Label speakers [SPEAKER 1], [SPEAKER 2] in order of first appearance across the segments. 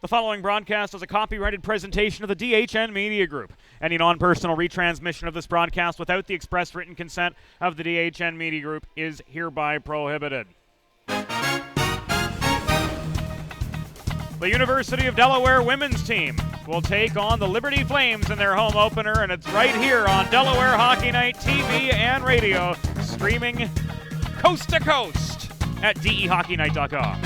[SPEAKER 1] The following broadcast is a copyrighted presentation of the DHN Media Group. Any non-personal retransmission of this broadcast without the express written consent of the DHN Media Group is hereby prohibited. The University of Delaware women's team will take on the Liberty Flames in their home opener, and it's right here on Delaware Hockey Night TV and radio, streaming coast to coast at dehockeynight.com.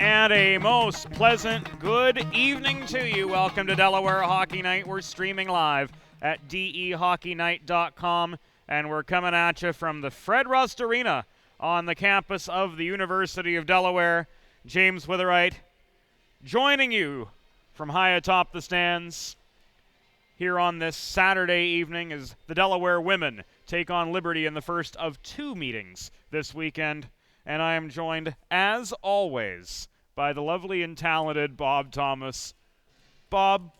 [SPEAKER 1] And a most pleasant good evening to you. Welcome to Delaware Hockey Night. We're streaming live at dehockeynight.com, and we're coming at you from the Fred Rust Arena on the campus of the University of Delaware. James Witherite joining you from high atop the stands here on this Saturday evening as the Delaware women take on Liberty in the first of two meetings this weekend. And I am joined, as always, by the lovely and talented Bob Thomas. Bob,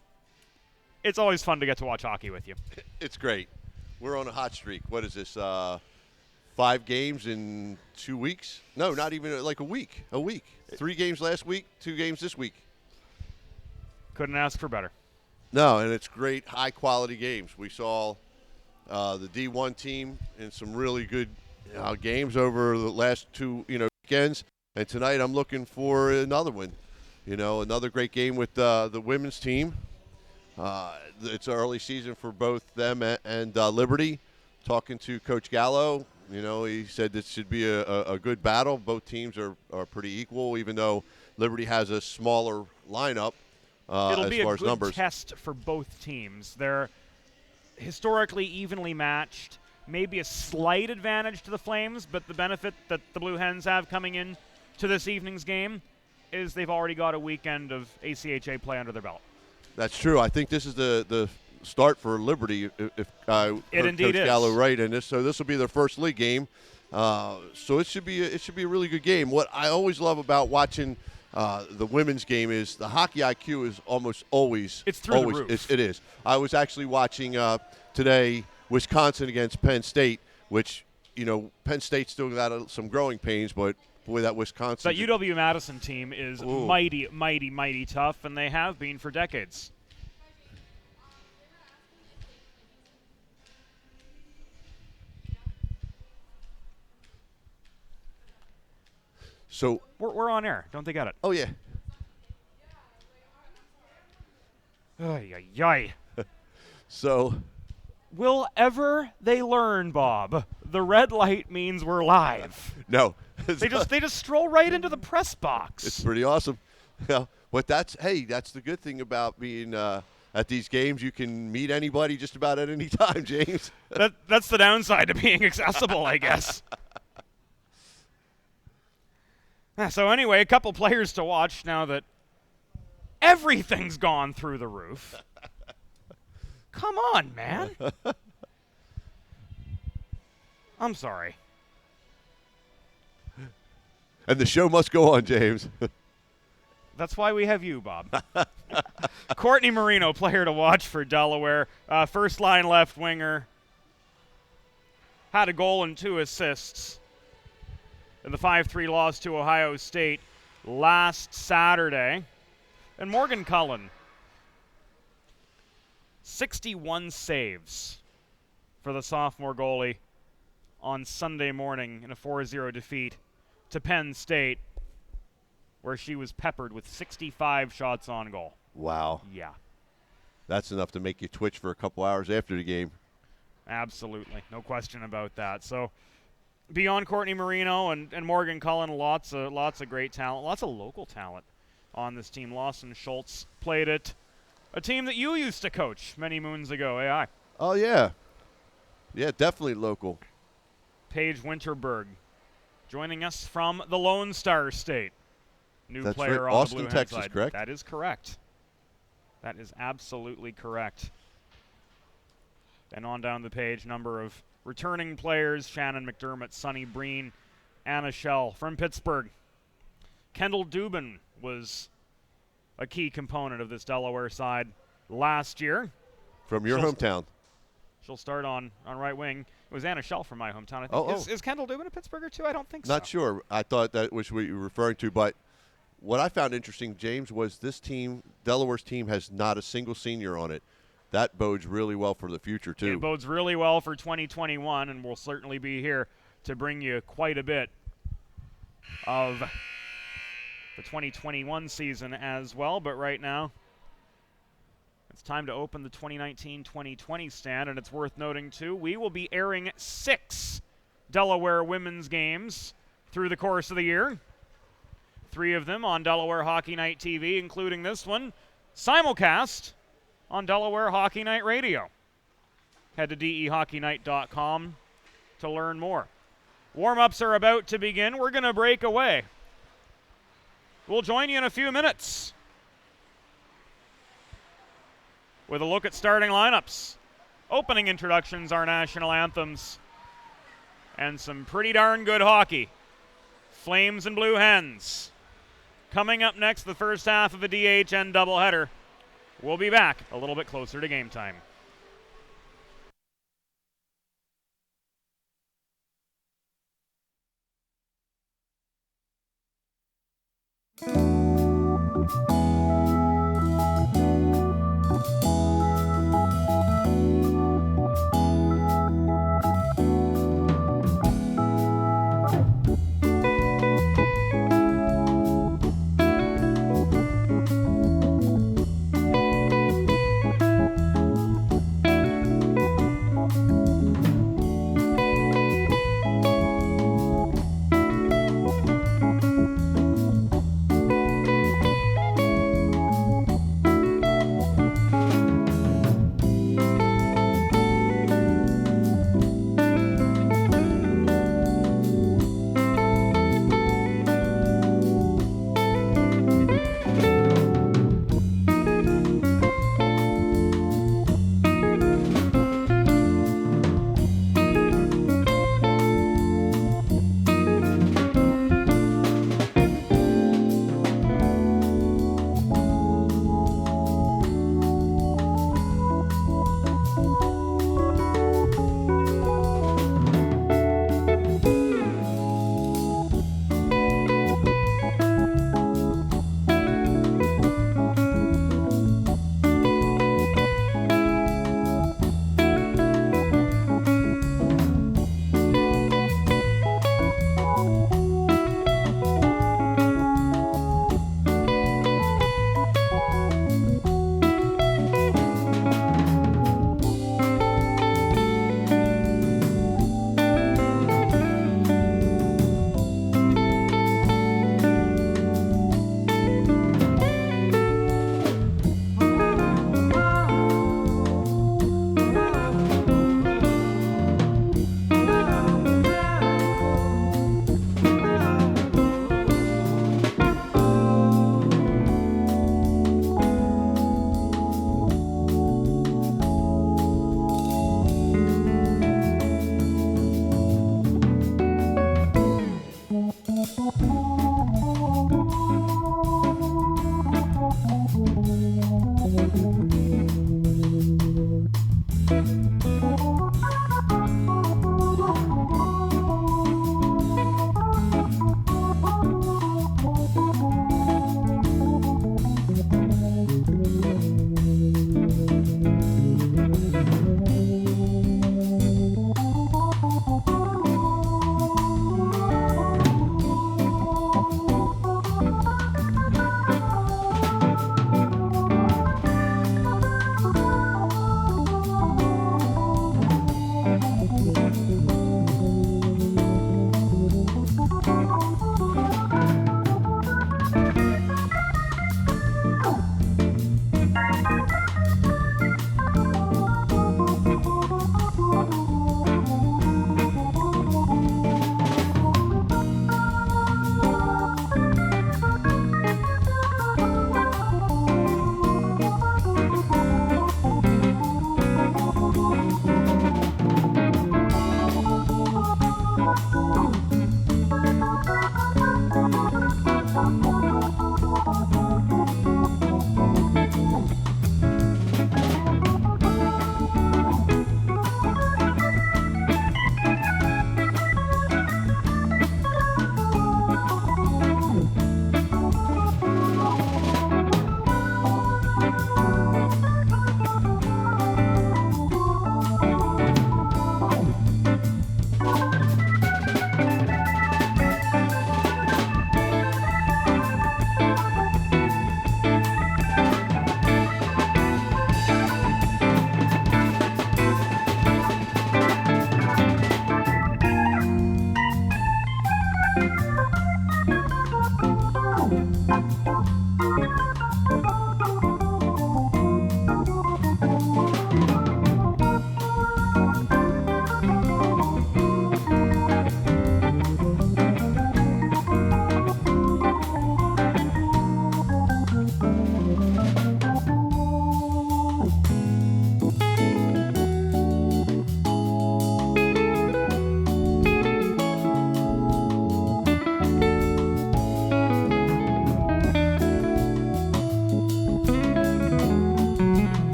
[SPEAKER 1] it's always fun to get to watch hockey with you.
[SPEAKER 2] It's great. We're on a hot streak. What is this, 5 games in 2 weeks? No, not even like a week. 3 games last week, 2 games this week.
[SPEAKER 1] Couldn't ask for better.
[SPEAKER 2] No, and it's great, high-quality games. We saw the D1 team in some really good games over the last 2 weekends. And tonight I'm looking for another one, another great game with the women's team. It's an early season for both them and Liberty. Talking to Coach Gallo, he said this should be a good battle. Both teams are pretty equal, even though Liberty has a smaller lineup
[SPEAKER 1] It'll be
[SPEAKER 2] as far
[SPEAKER 1] a
[SPEAKER 2] as
[SPEAKER 1] good
[SPEAKER 2] numbers.
[SPEAKER 1] test for both teams. They're historically evenly matched. Maybe a slight advantage to the Flames, but the benefit that the Blue Hens have coming in to this evening's game is they've already got a weekend of ACHA play under their belt.
[SPEAKER 2] That's true. I think this is the start for Liberty, if I heard Coach Gallo right. And this will be their first league game. So it should be a really good game. What I always love about watching the women's game is the hockey IQ is almost always
[SPEAKER 1] the roof.
[SPEAKER 2] It is. I was actually watching today Wisconsin against Penn State, which Penn State's still got some growing pains, but boy, that Wisconsin.
[SPEAKER 1] That UW-Madison team is mighty, mighty, mighty tough, and they have been for decades.
[SPEAKER 2] So
[SPEAKER 1] we're on air. Don't they get it?
[SPEAKER 2] Oh yeah.
[SPEAKER 1] Ay, ay, ay.
[SPEAKER 2] So.
[SPEAKER 1] Will ever they learn, Bob? The red light means we're live.
[SPEAKER 2] No.
[SPEAKER 1] They just stroll right into the press box.
[SPEAKER 2] It's pretty awesome. Yeah, but that's the good thing about being at these games. You can meet anybody just about at any time, James.
[SPEAKER 1] That's the downside to being accessible, I guess. So anyway, a couple players to watch now that everything's gone through the roof. Come on, man. I'm sorry.
[SPEAKER 2] And the show must go on, James.
[SPEAKER 1] That's why we have you, Bob. Courtney Marino, player to watch for Delaware. First line left winger. Had a goal and 2 assists in the 5-3 loss to Ohio State last Saturday. And Morgan Cullen, 61 saves for the sophomore goalie on Sunday morning in a 4-0 defeat to Penn State, where she was peppered with 65 shots on goal.
[SPEAKER 2] Wow.
[SPEAKER 1] Yeah.
[SPEAKER 2] That's enough to make you twitch for a couple hours after the game.
[SPEAKER 1] Absolutely. No question about that. So beyond Courtney Marino and Morgan Cullen, lots of great talent, lots of local talent on this team. Lawson Schultz played it. A team that you used to coach many moons ago, AI.
[SPEAKER 2] Oh, yeah. Yeah, definitely local.
[SPEAKER 1] Paige Winterberg joining us from the Lone Star State. New
[SPEAKER 2] That's
[SPEAKER 1] player
[SPEAKER 2] right.
[SPEAKER 1] on
[SPEAKER 2] Austin,
[SPEAKER 1] the Blue Hen
[SPEAKER 2] Texas,
[SPEAKER 1] side.
[SPEAKER 2] correct?
[SPEAKER 1] That is correct. That is absolutely correct. And on down the page, number of returning players: Shannon McDermott, Sonny Breen, Anna Schell from Pittsburgh. Kendall Dubin was a key component of this Delaware side last year.
[SPEAKER 2] From your hometown.
[SPEAKER 1] She'll start on right wing. It was Anna Schell from my hometown, I think.
[SPEAKER 2] Oh,
[SPEAKER 1] Is Kendall Dubin a Pittsburgher too? I don't think so.
[SPEAKER 2] Not sure. I thought that was what you were referring to. But what I found interesting, James, was this team, Delaware's team, has not a single senior on it. That bodes really well for the future, too.
[SPEAKER 1] It bodes really well for 2021, and we'll certainly be here to bring you quite a bit of the 2021 season as well. But right now, it's time to open the 2019-2020 stand, and it's worth noting, too, we will be airing 6 Delaware women's games through the course of the year. 3 of them on Delaware Hockey Night TV, including this one, simulcast on Delaware Hockey Night Radio. Head to dehockeynight.com to learn more. Warm-ups are about to begin. We're going to break away. We'll join you in a few minutes with a look at starting lineups, opening introductions, our national anthems, and some pretty darn good hockey. Flames and Blue Hens. Coming up next, the first half of a DHN doubleheader. We'll be back a little bit closer to game time.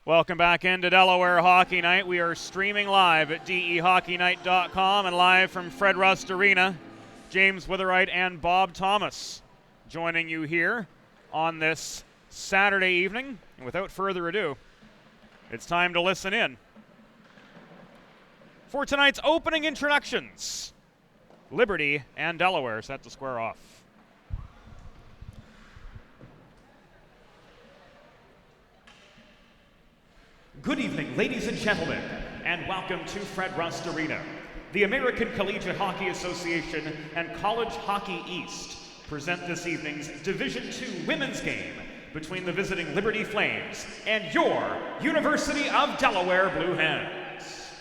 [SPEAKER 1] Welcome back into Delaware Hockey Night. We are streaming live at DEHockeyNight.com and live from Fred Rust Arena. James Witherite and Bob Thomas joining you here on this Saturday evening. And without further ado, it's time to listen in for tonight's opening introductions. Liberty and Delaware set to square off.
[SPEAKER 3] Good evening, ladies and gentlemen, and welcome to Fred Rust Arena. The American Collegiate Hockey Association and College Hockey East present this evening's Division II women's game between the visiting Liberty Flames and your University of Delaware Blue Hens.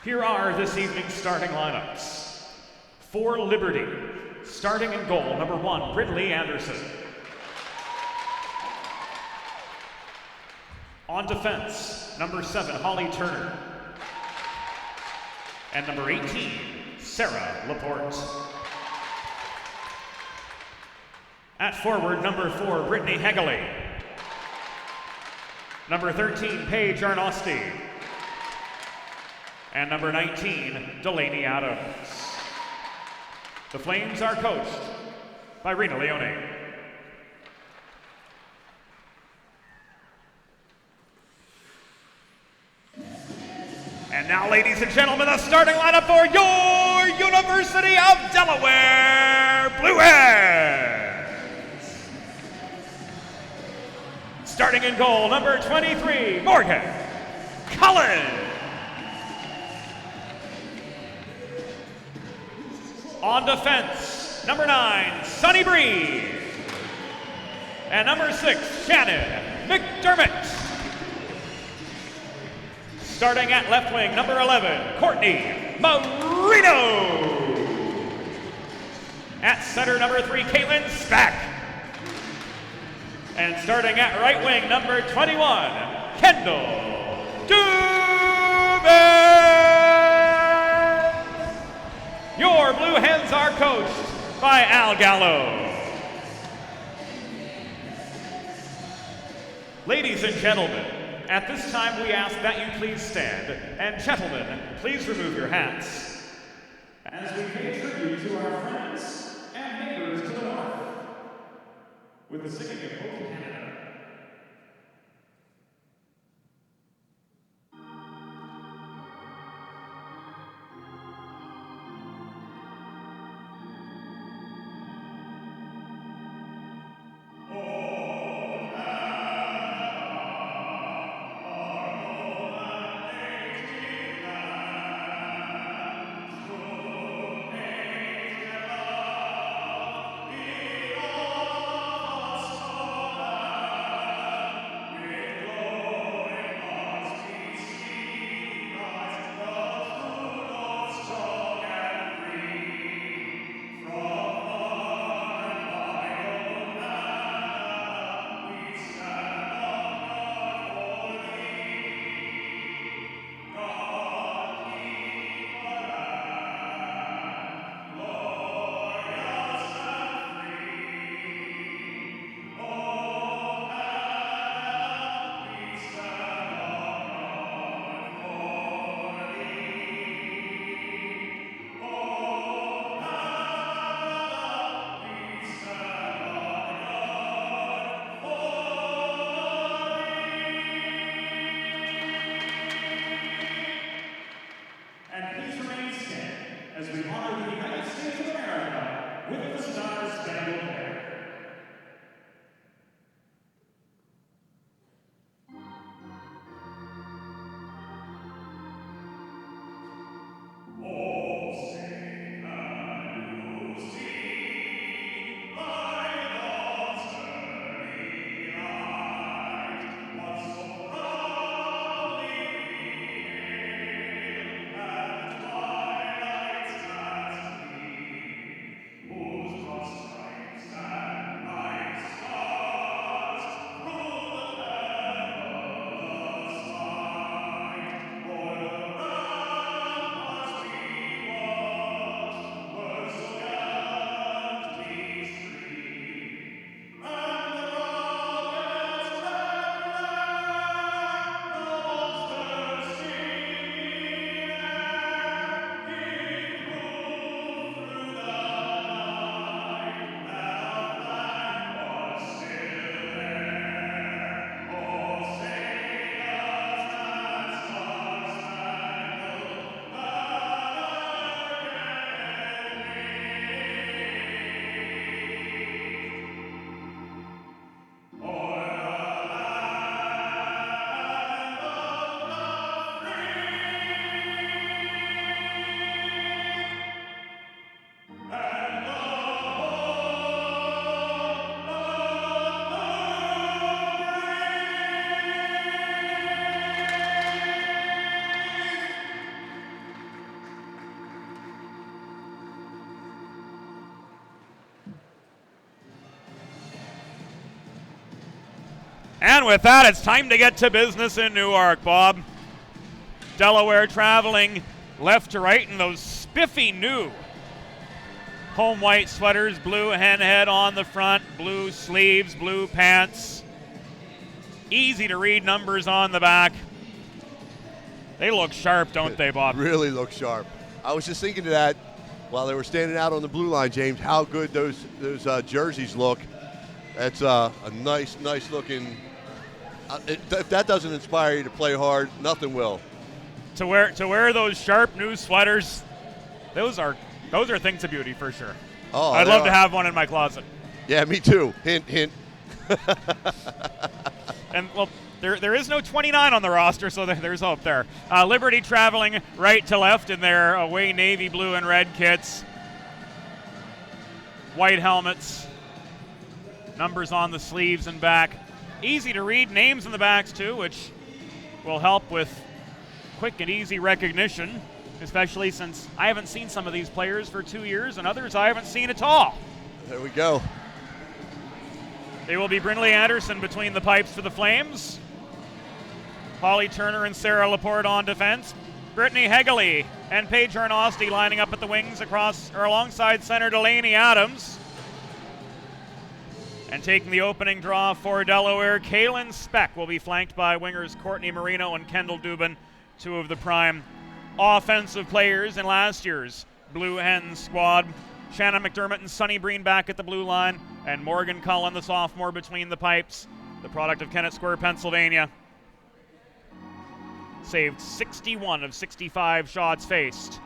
[SPEAKER 3] Here are this evening's starting lineups. For Liberty, starting in goal, number 1, Ridley Anderson. On defense, number 7, Holly Turner. And number 18, Sarah Laporte. At forward, number 4, Brittany Hegeley. Number 13, Paige Arnosti. And number 19, Delaney Adams. The Flames are coached by Rena Leone. And now, ladies and gentlemen, the starting lineup for your University of Delaware Blue Hens. Starting in goal, number 23, Morgan Cullen. On defense, number 9, Sunny Breeze. And number 6, Shannon McDermott. Starting at left wing, number 11, Courtney Marino. At center, number 3, Caitlin Spack. And starting at right wing, number 21, Kendall Dubin. Your Blue Hens are coached by Al Gallo. Ladies and gentlemen, at this time, we ask that you please stand, and gentlemen, please remove your hats, as we pay tribute to our friends and neighbors to the north, with the singing of Hope Canada.
[SPEAKER 1] And with that, it's time to get to business in Newark, Bob. Delaware traveling left to right in those spiffy new home white sweaters, blue hen head on the front, blue sleeves, blue pants. Easy to read numbers on the back. They look sharp, don't they, Bob?
[SPEAKER 2] Really look sharp. I was just thinking of that while they were standing out on the blue line, James, how good those jerseys look. That's a nice looking. If that doesn't inspire you to play hard, nothing will.
[SPEAKER 1] To wear those sharp new sweaters, those are things of beauty for sure.
[SPEAKER 2] Oh,
[SPEAKER 1] I'd love to have one in my closet.
[SPEAKER 2] Yeah, me too. Hint, hint.
[SPEAKER 1] And well, there is no 29 on the roster, so there's hope there. Liberty traveling right to left in their away navy blue and red kits. White helmets. Numbers on the sleeves and back. Easy to read names in the backs too, which will help with quick and easy recognition, especially since I haven't seen some of these players for 2 years and others I haven't seen at all.
[SPEAKER 2] There we go.
[SPEAKER 1] They will be Brinley Anderson between the pipes for the Flames. Holly Turner and Sarah Laporte on defense. Brittany Hegley and Paige Arnosti lining up at the wings alongside center Delaney Adams. And taking the opening draw for Delaware, Kaylin Speck will be flanked by wingers Courtney Marino and Kendall Dubin, two of the prime offensive players in last year's Blue Hens squad. Shannon McDermott and Sunny Breen back at the blue line, and Morgan Cullen, the sophomore, between the pipes, the product of Kennett Square, Pennsylvania. Saved 61 of 65 shots faced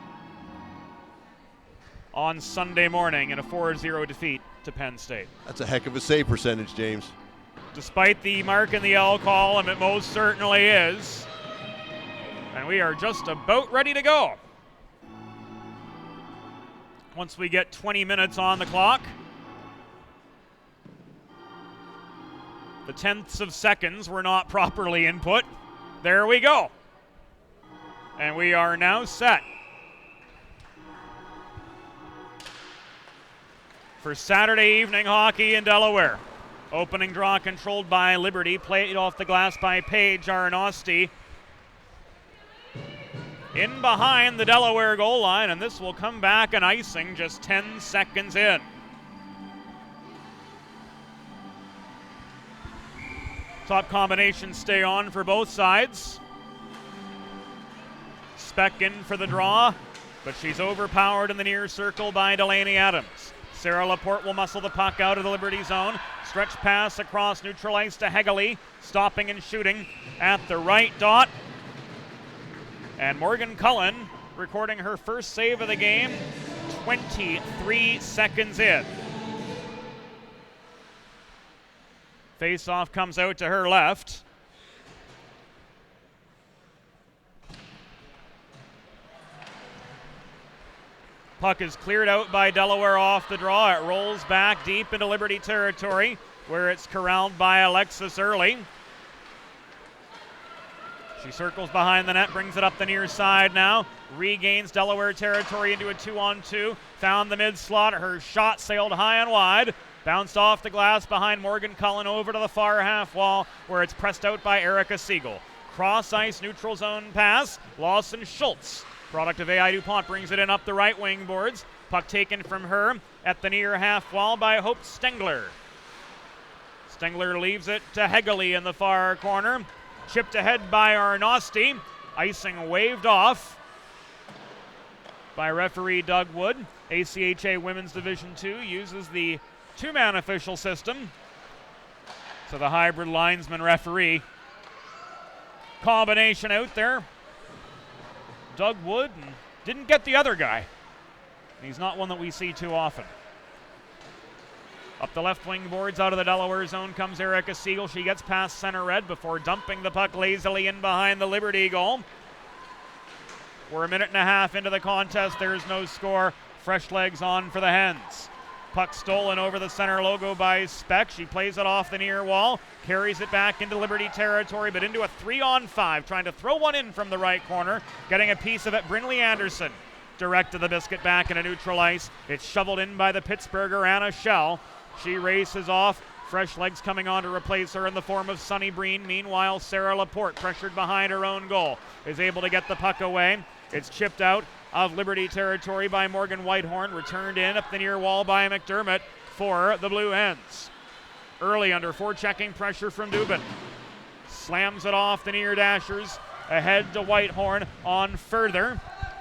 [SPEAKER 1] on Sunday morning in a 4-0 defeat to Penn State.
[SPEAKER 2] That's a heck of a save percentage, James.
[SPEAKER 1] Despite the mark in the L column, it most certainly is. And we are just about ready to go. Once we get 20 minutes on the clock, the tenths of seconds were not properly input. There we go. And we are now set for Saturday evening hockey in Delaware. Opening draw controlled by Liberty, played off the glass by Paige Arnosti. In behind the Delaware goal line, and this will come back an icing just 10 seconds in. Top combinations stay on for both sides. Speck in for the draw, but she's overpowered in the near circle by Delaney Adams. Sarah Laporte will muscle the puck out of the Liberty zone. Stretch pass across neutral ice to Hegley, stopping and shooting at the right dot. And Morgan Cullen recording her first save of the game, 23 seconds in. Face-off comes out to her left. Puck is cleared out by Delaware off the draw. It rolls back deep into Liberty territory, where it's corralled by Alexis Early. She circles behind the net, brings it up the near side now, regains Delaware territory into a 2-on-2, found the mid slot, her shot sailed high and wide, bounced off the glass behind Morgan Cullen over to the far half wall, where it's pressed out by Erica Siegel. Cross ice neutral zone pass, Lawson Schultz, product of AI DuPont, brings it in up the right wing boards. Puck taken from her at the near half wall by Hope Stengler. Stengler leaves it to Hegley in the far corner. Chipped ahead by Arnosti. Icing waved off by referee Doug Wood. ACHA Women's Division II uses the two-man official system. So the hybrid linesman referee combination out there. Doug Wood and didn't get the other guy. He's not one that we see too often. Up the left wing boards out of the Delaware zone comes Erica Siegel. She gets past center red before dumping the puck lazily in behind the Liberty goal. We're a minute and a half into the contest. There's no score. Fresh legs on for the Hens. Puck stolen over the center logo by Speck. She plays it off the near wall, carries it back into Liberty territory, but into a 3-on-5, trying to throw one in from the right corner, getting a piece of it. Brinley Anderson direct to the biscuit back into neutral ice. It's shoveled in by the Pittsburgher Anna Schell. She races off, Fresh legs coming on to replace her in the form of Sunny Breen. Meanwhile, Sarah Laporte, pressured behind her own goal, is able to get the puck away. It's chipped out of Liberty territory by Morgan Whitehorn, returned in up the near wall by McDermott for the Blue Hens. Early under forechecking pressure from Dubin. Slams it off the near dashers. Ahead to Whitehorn, on further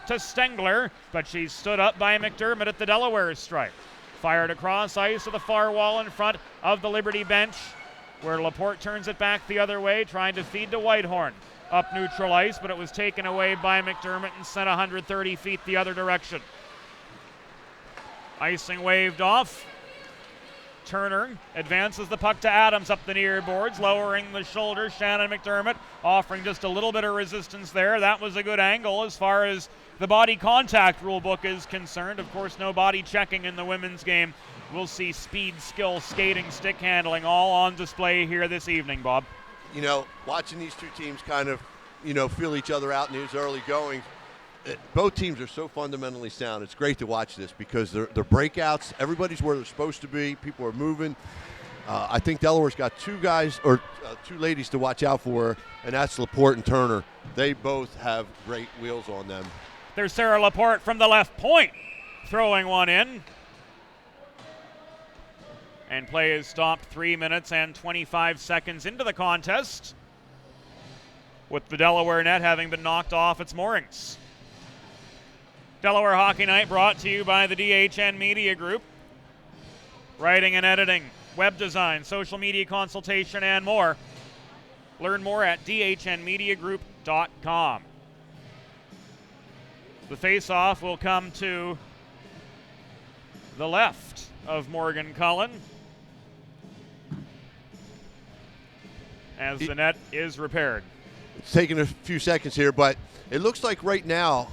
[SPEAKER 1] to Stengler, but she's stood up by McDermott at the Delaware stripe. Fired across ice to the far wall in front of the Liberty bench, where Laporte turns it back the other way, trying to feed to Whitehorn. Up neutral ice, but it was taken away by McDermott and sent 130 feet the other direction. Icing waved off. Turner advances the puck to Adams up the near boards, lowering the shoulder. Shannon McDermott offering just a little bit of resistance there. That was a good angle as far as the body contact rule book is concerned. Of course, no body checking in the women's game. We'll see speed, skill, skating, stick handling all on display here this evening, Bob.
[SPEAKER 2] You know, watching these two teams kind of, feel each other out in these early goings, both teams are so fundamentally sound. It's great to watch this because they're breakouts. Everybody's where they're supposed to be. People are moving. I think Delaware's got two ladies to watch out for, and that's Laporte and Turner. They both have great wheels on them.
[SPEAKER 1] There's Sarah Laporte from the left point, throwing one in. And play is stopped 3 minutes and 25 seconds into the contest, with the Delaware net having been knocked off its moorings. Delaware Hockey Night brought to you by the DHN Media Group. Writing and editing, web design, social media consultation, and more. Learn more at dhnmediagroup.com. The face-off will come to the left of Morgan Cullen as the net is repaired.
[SPEAKER 2] It's taking a few seconds here, but it looks like right now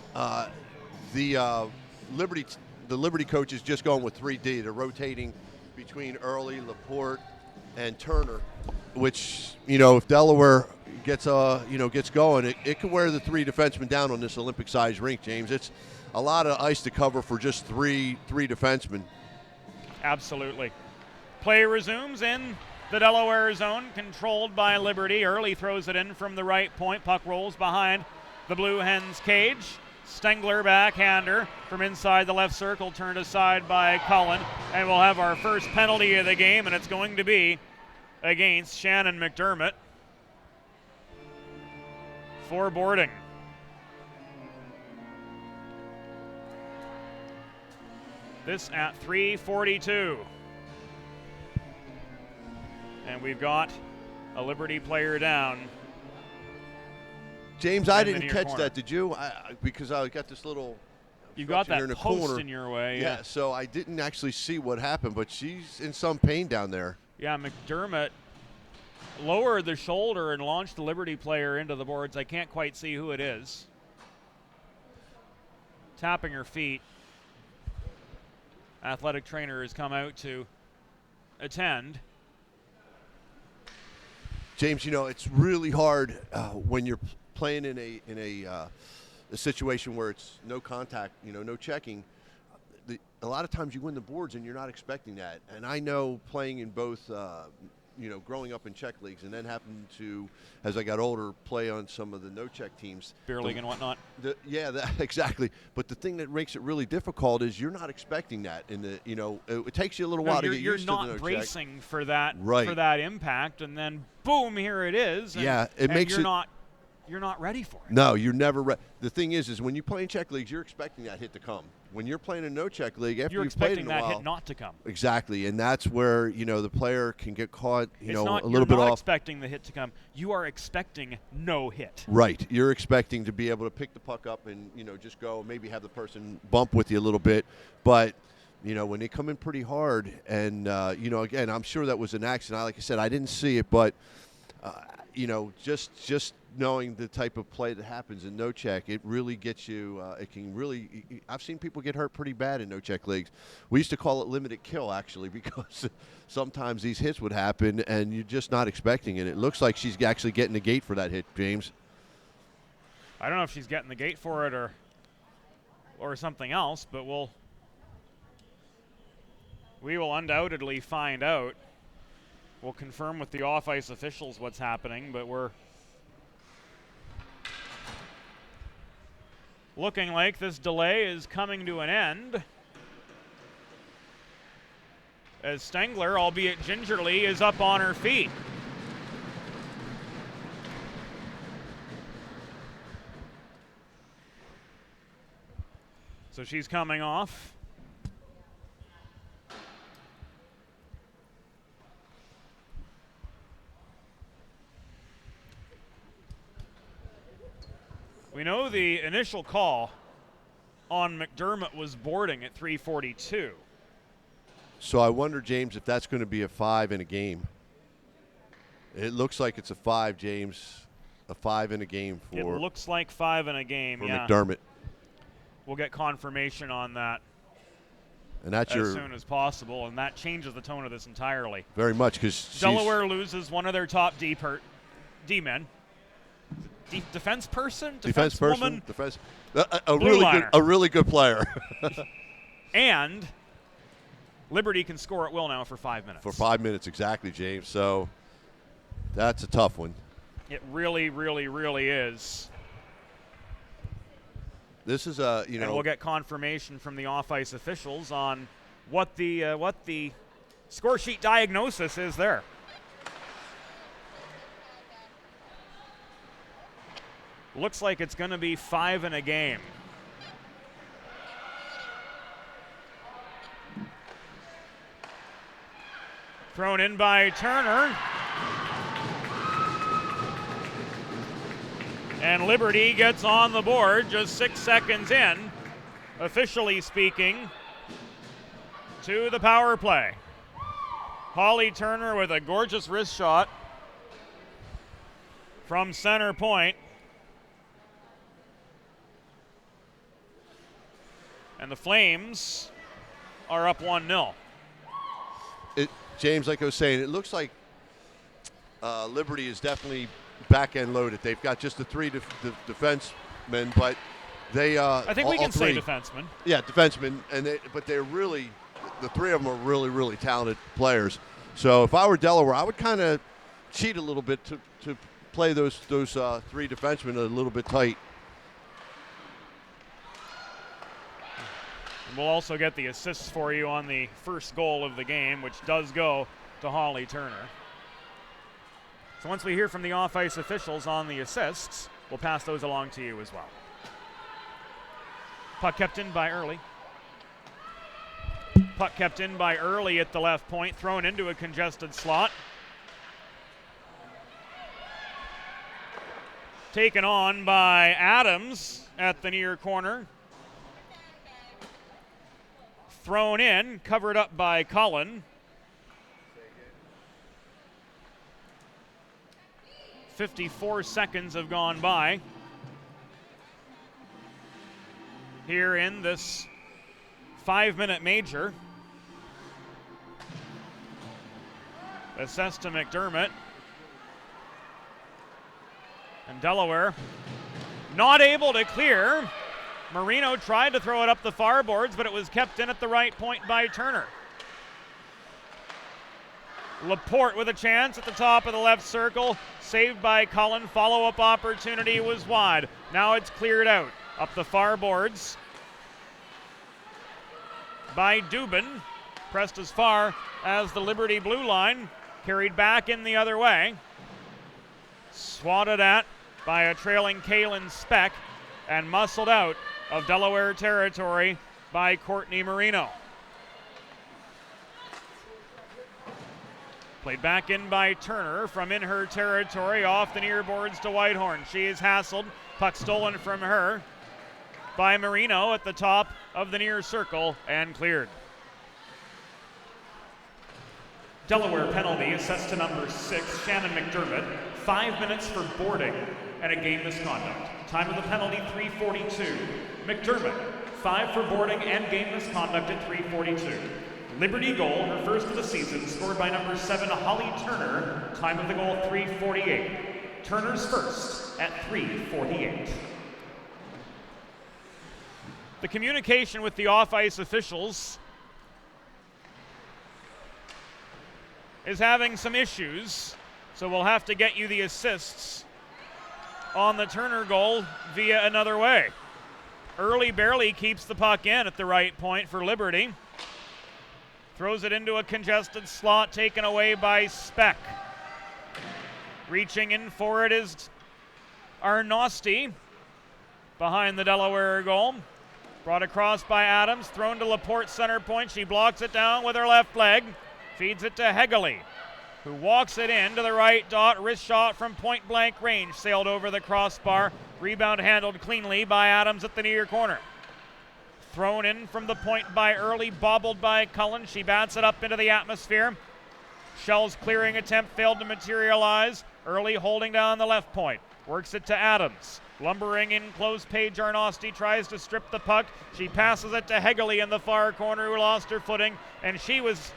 [SPEAKER 2] the Liberty coach is just going with 3D. They're rotating between Early, Laporte, and Turner, which, if Delaware gets going, it can wear the three defensemen down on this Olympic-sized rink, James. It's a lot of ice to cover for just three defensemen.
[SPEAKER 1] Absolutely. Play resumes in the Delaware zone, controlled by Liberty. Early throws it in from the right point. Puck rolls behind the Blue Hens' cage. Stengler backhander from inside the left circle, turned aside by Cullen, and we'll have our first penalty of the game, and it's going to be against Shannon McDermott for boarding. This at 3:42. And we've got a Liberty player down.
[SPEAKER 2] James, I didn't catch that. Did you? Because I got this little.
[SPEAKER 1] You got that
[SPEAKER 2] in the
[SPEAKER 1] post
[SPEAKER 2] corner
[SPEAKER 1] in your way.
[SPEAKER 2] Yeah, so I didn't actually see what happened, but she's in some pain down there.
[SPEAKER 1] Yeah, McDermott lowered the shoulder and launched the Liberty player into the boards. I can't quite see who it is. Tapping her feet. Athletic trainer has come out to attend.
[SPEAKER 2] James, it's really hard when you're playing in a situation where it's no contact, no checking. A lot of times you win the boards and you're not expecting that. And I know playing in both, growing up in check leagues and then happened to, as I got older, play on some of the no-check teams.
[SPEAKER 1] Beer league and whatnot.
[SPEAKER 2] Exactly. But the thing that makes it really difficult is you're not expecting that. It takes you a little while to get used to the no-check.
[SPEAKER 1] You're not bracing for that,
[SPEAKER 2] right,
[SPEAKER 1] for that impact, and then boom, here it is. And,
[SPEAKER 2] it makes
[SPEAKER 1] you're not ready for it.
[SPEAKER 2] No, you're never ready. The thing is when you play in check leagues, you're expecting that hit to come. When you're playing a no-check league, after you've played in a while,
[SPEAKER 1] you're expecting that hit not to come.
[SPEAKER 2] Exactly, and that's where the player can get caught, a little bit off.
[SPEAKER 1] You're not expecting the hit to come. You are expecting no hit.
[SPEAKER 2] Right. You're expecting to be able to pick the puck up and just go, maybe have the person bump with you a little bit, but. When they come in pretty hard, and again, I'm sure that was an accident. Like I said, I didn't see it, but just knowing the type of play that happens in no check, it really gets you. It can really. I've seen people get hurt pretty bad in no check leagues. We used to call it limited kill, actually, because sometimes these hits would happen and you're just not expecting it. It looks like she's actually getting the gate for that hit, James.
[SPEAKER 1] I don't know if she's getting the gate for it or something else, but we will undoubtedly find out. We'll confirm with the off-ice officials what's happening, but we're looking like this delay is coming to an end, as Stengler, albeit gingerly, is up on her feet. So she's coming off. We know the initial call on McDermott was boarding at 3:42.
[SPEAKER 2] So I wonder, James, if that's going to be a 5 in a game. It looks like it's a 5, James. A 5 in a game for.
[SPEAKER 1] It looks like 5 in a game,
[SPEAKER 2] for
[SPEAKER 1] yeah.
[SPEAKER 2] McDermott.
[SPEAKER 1] We'll get confirmation on that
[SPEAKER 2] And that's
[SPEAKER 1] as soon as possible, and that changes the tone of this entirely.
[SPEAKER 2] very much because
[SPEAKER 1] Delaware loses one of their top D-men. Defense person?
[SPEAKER 2] Defense person.
[SPEAKER 1] Woman?
[SPEAKER 2] Defense.
[SPEAKER 1] Blue
[SPEAKER 2] A really good player.
[SPEAKER 1] And Liberty can score at will now for 5 minutes.
[SPEAKER 2] For 5 minutes, exactly, James. So that's a tough one.
[SPEAKER 1] It really, really, really is.
[SPEAKER 2] This is
[SPEAKER 1] And we'll get confirmation from the off-ice officials on what the score sheet diagnosis is there. Looks like it's going to be 5 in a game. Thrown in by Turner. And Liberty gets on the board just 6 seconds in, officially speaking, to the power play. Holly Turner with a gorgeous wrist shot from center point. And the Flames are up 1-0.
[SPEAKER 2] James, like I was saying, it looks like Liberty is definitely back-end loaded. They've got just the 3 defensemen, but they
[SPEAKER 1] I think we can say
[SPEAKER 2] three.
[SPEAKER 1] defensemen.
[SPEAKER 2] Yeah, defensemen, but they're really, the 3 of them are really, really talented players. So if I were Delaware, I would kind of cheat a little bit to play those 3 defensemen a little bit tight.
[SPEAKER 1] And we'll also get the assists for you on the first goal of the game, which does go to Holly Turner. So once we hear from the off-ice officials on the assists, we'll pass those along to you as well. Puck kept in by Early. Puck kept in by Early at the left point, thrown into a congested slot. Taken on by Adams at the near corner. Thrown in, covered up by Cullen. 54 seconds have gone by here in this 5-minute major. Assessed to McDermott. And Delaware not able to clear. Marino tried to throw it up the far boards, but it was kept in at the right point by Turner. Laporte with a chance at the top of the left circle. Saved by Cullen. Follow-up opportunity was wide. Now it's cleared out. Up the far boards by Dubin. Pressed as far as the Liberty blue line. Carried back in the other way. Swatted at by a trailing Kalen Speck. And muscled out of Delaware territory by Courtney Marino. Played back in by Turner from in her territory, off the near boards to Whitehorn. She is hassled. Puck stolen from her by Marino at the top of the near circle and cleared.
[SPEAKER 3] Delaware penalty assessed to number 6, Shannon McDermott. 5 minutes for boarding and a game misconduct. Time of the penalty, 3:42. McDermott, 5 for boarding and game misconduct at 3:42. Liberty goal, her first of the season, scored by number 7, Holly Turner. Time of the goal, 3:48. Turner's first at 3:48.
[SPEAKER 1] The communication with the off-ice officials is having some issues, so we'll have to get you the assists on the Turner goal via another way. Early barely keeps the puck in at the right point for Liberty. Throws it into a congested slot, taken away by Speck. Reaching in for it is Arnosti behind the Delaware goal. Brought across by Adams, thrown to Laporte center point. She blocks it down with her left leg. Feeds it to Hegele, who walks it in to the right dot. Wrist shot from point blank range. Sailed over the crossbar. Rebound handled cleanly by Adams at the near corner. Thrown in from the point by Early, bobbled by Cullen. She bats it up into the atmosphere. Shell's clearing attempt failed to materialize. Early holding down the left point. Works it to Adams. Lumbering in close, Paige Arnosti tries to strip the puck. She passes it to Hegele in the far corner, who lost her footing, and she was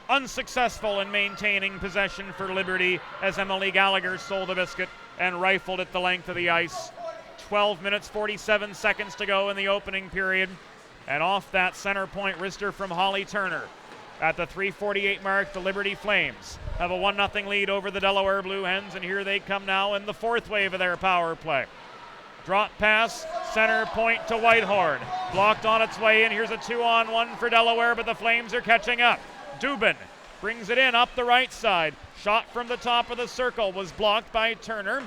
[SPEAKER 1] unsuccessful in maintaining possession for Liberty as Emily Gallagher stole the biscuit and rifled it the length of the ice. 12 minutes, 47 seconds to go in the opening period. And off that center point wrister from Holly Turner. At the 3:48 mark, the Liberty Flames have a 1-0 lead over the Delaware Blue Hens, and here they come now in the fourth wave of their power play. Drop pass, center point to Whitehorn. Blocked on its way in. Here's a 2-on-1 for Delaware, but the Flames are catching up. Dubin brings it in up the right side. Shot from the top of the circle was blocked by Turner.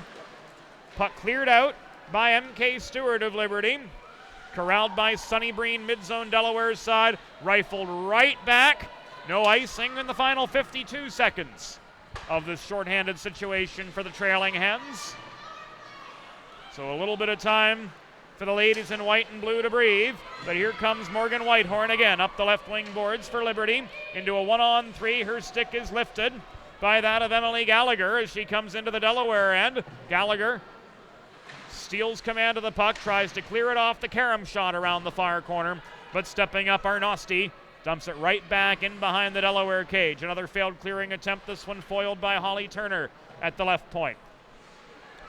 [SPEAKER 1] Puck cleared out by M.K. Stewart of Liberty. Corralled by Sunny Breen, mid-zone Delaware's side. Rifled right back. No icing in the final 52 seconds of this shorthanded situation for the trailing Hens. So a little bit of time for the ladies in white and blue to breathe. But here comes Morgan Whitehorn again up the left wing boards for Liberty. Into a 1-on-3. Her stick is lifted by that of Emily Gallagher as she comes into the Delaware end. Gallagher steals command of the puck, tries to clear it off the carom shot around the far corner, but stepping up Arnosti dumps it right back in behind the Delaware cage. Another failed clearing attempt, this one foiled by Holly Turner at the left point.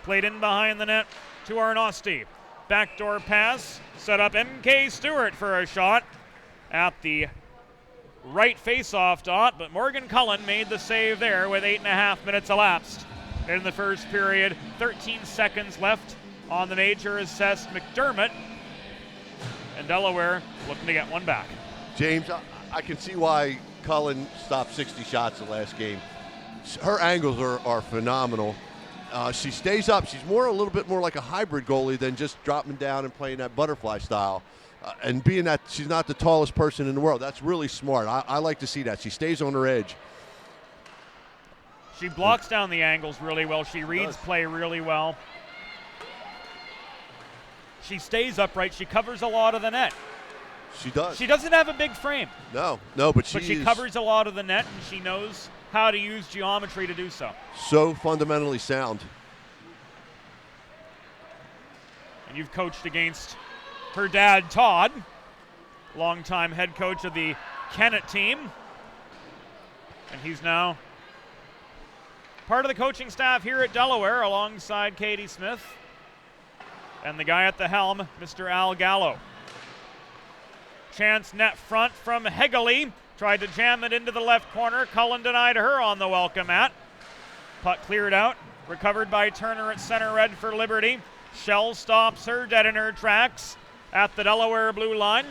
[SPEAKER 1] Played in behind the net to Arnosti. Backdoor pass, set up M.K. Stewart for a shot at the right face-off dot, but Morgan Cullen made the save there with 8.5 minutes elapsed in the first period. 13 seconds left on the major assessed McDermott, and Delaware looking to get one back.
[SPEAKER 2] James, I can see why Cullen stopped 60 shots the last game. Her angles are phenomenal. She stays up. She's a little bit more like a hybrid goalie than just dropping down and playing that butterfly style. And being that she's not the tallest person in the world, that's really smart. I like to see that. She stays on her edge.
[SPEAKER 1] She blocks down the angles really well. She reads play really well. She stays upright. She covers a lot of the net.
[SPEAKER 2] She does.
[SPEAKER 1] She doesn't have a big frame.
[SPEAKER 2] No, but
[SPEAKER 1] she covers a lot of the net, and she knows how to use geometry to do so.
[SPEAKER 2] So fundamentally sound.
[SPEAKER 1] And you've coached against her dad, Todd, longtime head coach of the Kennett team. And he's now part of the coaching staff here at Delaware alongside Katie Smith. And the guy at the helm, Mr. Al Gallo. Chance net front from Hegele. Tried to jam it into the left corner. Cullen denied her on the welcome mat. Puck cleared out. Recovered by Turner at center red for Liberty. Shell stops her dead in her tracks at the Delaware blue line.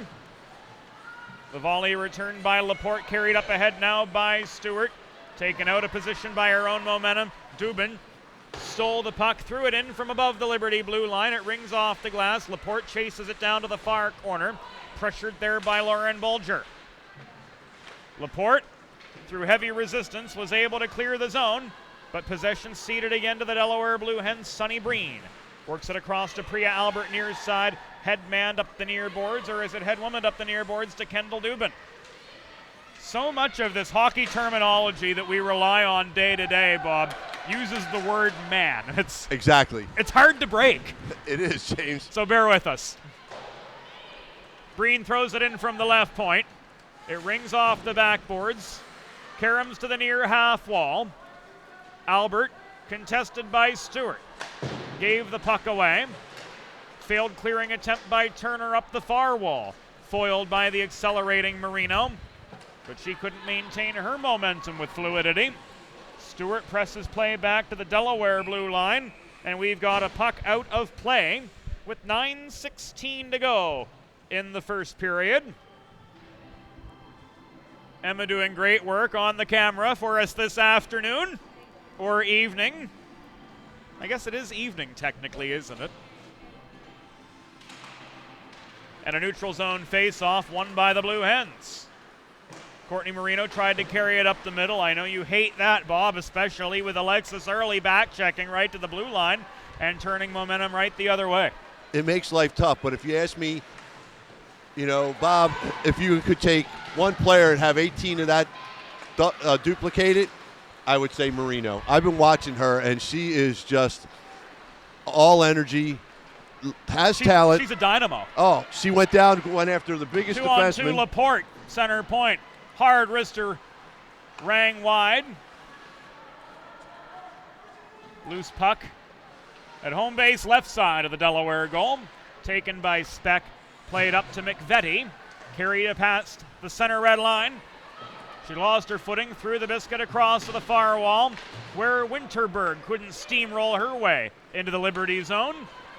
[SPEAKER 1] The volley returned by Laporte, carried up ahead now by Stewart. Taken out of position by her own momentum. Dubin stole the puck, threw it in from above the Liberty blue line. It rings off the glass. Laporte chases it down to the far corner. Pressured there by Lauren Bulger. Laporte, through heavy resistance, was able to clear the zone, but possession ceded again to the Delaware Blue Hens, Sunny Breen. Works it across to Priya Albert near side. Headman up the near boards, or is it headwoman up the near boards to Kendall Dubin? So much of this hockey terminology that we rely on day to day, Bob, uses the word man.
[SPEAKER 2] Exactly.
[SPEAKER 1] It's hard to break.
[SPEAKER 2] It is, James.
[SPEAKER 1] So bear with us. Breen throws it in from the left point. It rings off the backboards. Caroms to the near half wall. Albert, contested by Stewart, gave the puck away. Failed clearing attempt by Turner up the far wall. Foiled by the accelerating Marino. but she couldn't maintain her momentum with fluidity. Stewart presses play back to the Delaware blue line, and we've got a puck out of play with 9:16 to go in the first period. Emma doing great work on the camera for us this afternoon, or evening. I guess it is evening technically, isn't it? And a neutral zone face-off won by the Blue Hens. Courtney Marino tried to carry it up the middle. I know you hate that, Bob, especially with Alexis Early back-checking right to the blue line and turning momentum right the other way.
[SPEAKER 2] It makes life tough, but if you ask me, Bob, if you could take one player and have 18 of that duplicated, I would say Marino. I've been watching her, and she is just all energy, has talent.
[SPEAKER 1] She's a dynamo.
[SPEAKER 2] Oh, she went after the biggest defenseman.
[SPEAKER 1] 2-on-2 Laporte, center point. Hard wrister rang wide. Loose puck at home base left side of the Delaware goal. Taken by Speck, played up to McVetti. Carried it past the center red line. She lost her footing through the biscuit across to the far wall, where Winterberg couldn't steamroll her way into the Liberty zone.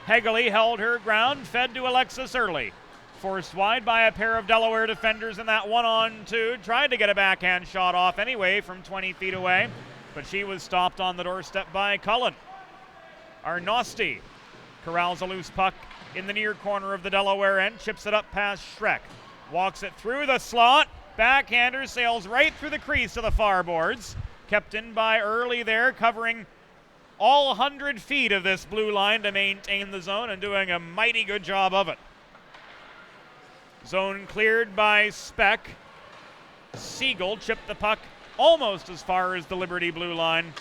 [SPEAKER 1] Hegley held her ground, fed to Alexis Early. Forced wide by a pair of Delaware defenders in that 1-on-2. Tried to get a backhand shot off anyway from 20 feet away, but she was stopped on the doorstep by Cullen. Arnosti corrals a loose puck in the near corner of the Delaware end, chips it up past Schreck. Walks it through the slot. Backhander sails right through the crease of the far boards. Kept in by Early there, covering all 100 feet of this blue line to maintain the zone and doing a mighty good job of it. Zone cleared by Speck. Siegel chipped the puck almost as far as the Liberty blue line,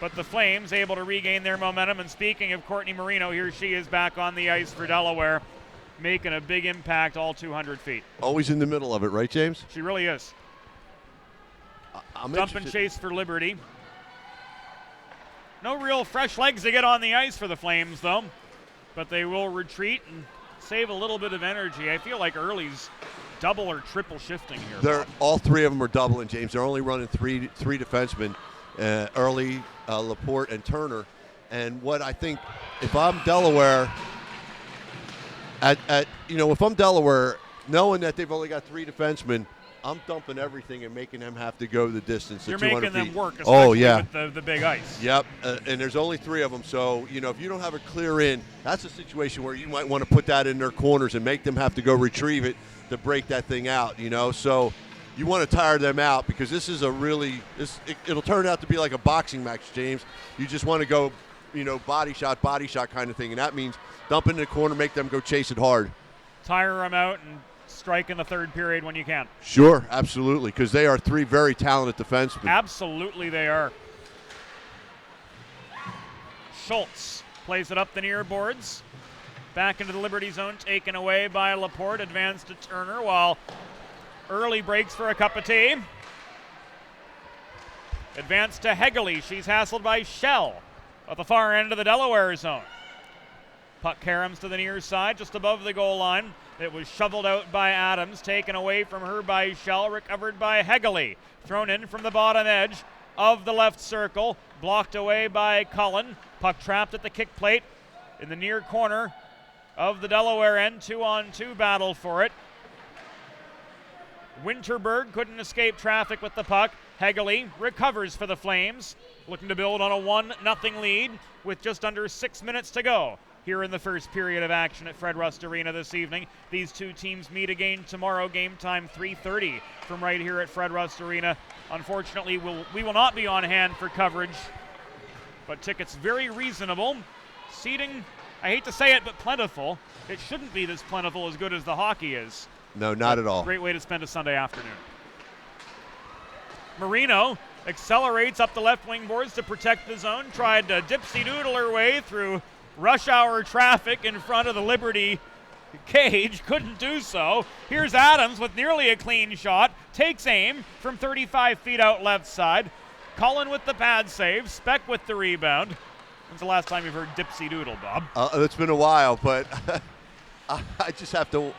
[SPEAKER 1] but the Flames able to regain their momentum. And speaking of Courtney Marino, here she is back on the ice for Delaware, making a big impact all 200 feet.
[SPEAKER 2] Always in the middle of it, right, James?
[SPEAKER 1] She really is.
[SPEAKER 2] I'm
[SPEAKER 1] Dump and chase for Liberty. No real fresh legs to get on the ice for the Flames, though, but they will retreat and save a little bit of energy. I feel like Early's double or triple shifting here.
[SPEAKER 2] All three of them are doubling, James. They're only running three defensemen, Early, Laporte, and Turner. And what I think, if I'm Delaware, if I'm Delaware, knowing that they've only got three defensemen, I'm dumping everything and making them have to go the distance.
[SPEAKER 1] You're
[SPEAKER 2] the 200
[SPEAKER 1] making
[SPEAKER 2] feet.
[SPEAKER 1] them work, especially
[SPEAKER 2] yeah.
[SPEAKER 1] with the big ice.
[SPEAKER 2] Yep, and there's only three of them. So, if you don't have a clear in, that's a situation where you might want to put that in their corners and make them have to go retrieve it to break that thing out, So you want to tire them out, because this is it'll turn out to be like a boxing match, James. You just want to go, body shot kind of thing. And that means dump in the corner, make them go chase it hard.
[SPEAKER 1] Tire them out and strike in the third period when you can.
[SPEAKER 2] Sure, absolutely, because they are three very talented defensemen.
[SPEAKER 1] Absolutely they are. Schultz plays it up the near boards. Back into the Liberty zone, taken away by Laporte. Advanced to Turner while Early breaks for a cup of tea. Advanced to Hegley. She's hassled by Shell at the far end of the Delaware zone. Puck caroms to the near side, just above the goal line. It was shoveled out by Adams, taken away from her by Shell, recovered by Hegley. Thrown in from the bottom edge of the left circle, blocked away by Cullen. Puck trapped at the kick plate in the near corner of the Delaware end. 2-on-2 battle for it. Winterberg couldn't escape traffic with the puck. Hegley recovers for the Flames, looking to build on a 1-0 lead with just under 6 minutes to go here in the first period of action at Fred Rust Arena this evening. These two teams meet again tomorrow, game time 3:30 from right here at Fred Rust Arena. Unfortunately, we will not be on hand for coverage, but tickets very reasonable. Seating, I hate to say it, but plentiful. It shouldn't be this plentiful as good as the hockey is.
[SPEAKER 2] No, not at all.
[SPEAKER 1] Great way to spend a Sunday afternoon. Marino accelerates up the left wing boards to protect the zone, tried to dipsy-doodle her way through rush hour traffic in front of the Liberty cage, couldn't do so. Here's Adams with nearly a clean shot, takes aim from 35 feet out left side. Cullen with the pad save, Speck with the rebound. When's the last time you've heard dipsy-doodle, Bob?
[SPEAKER 2] It's been a while, but I just have to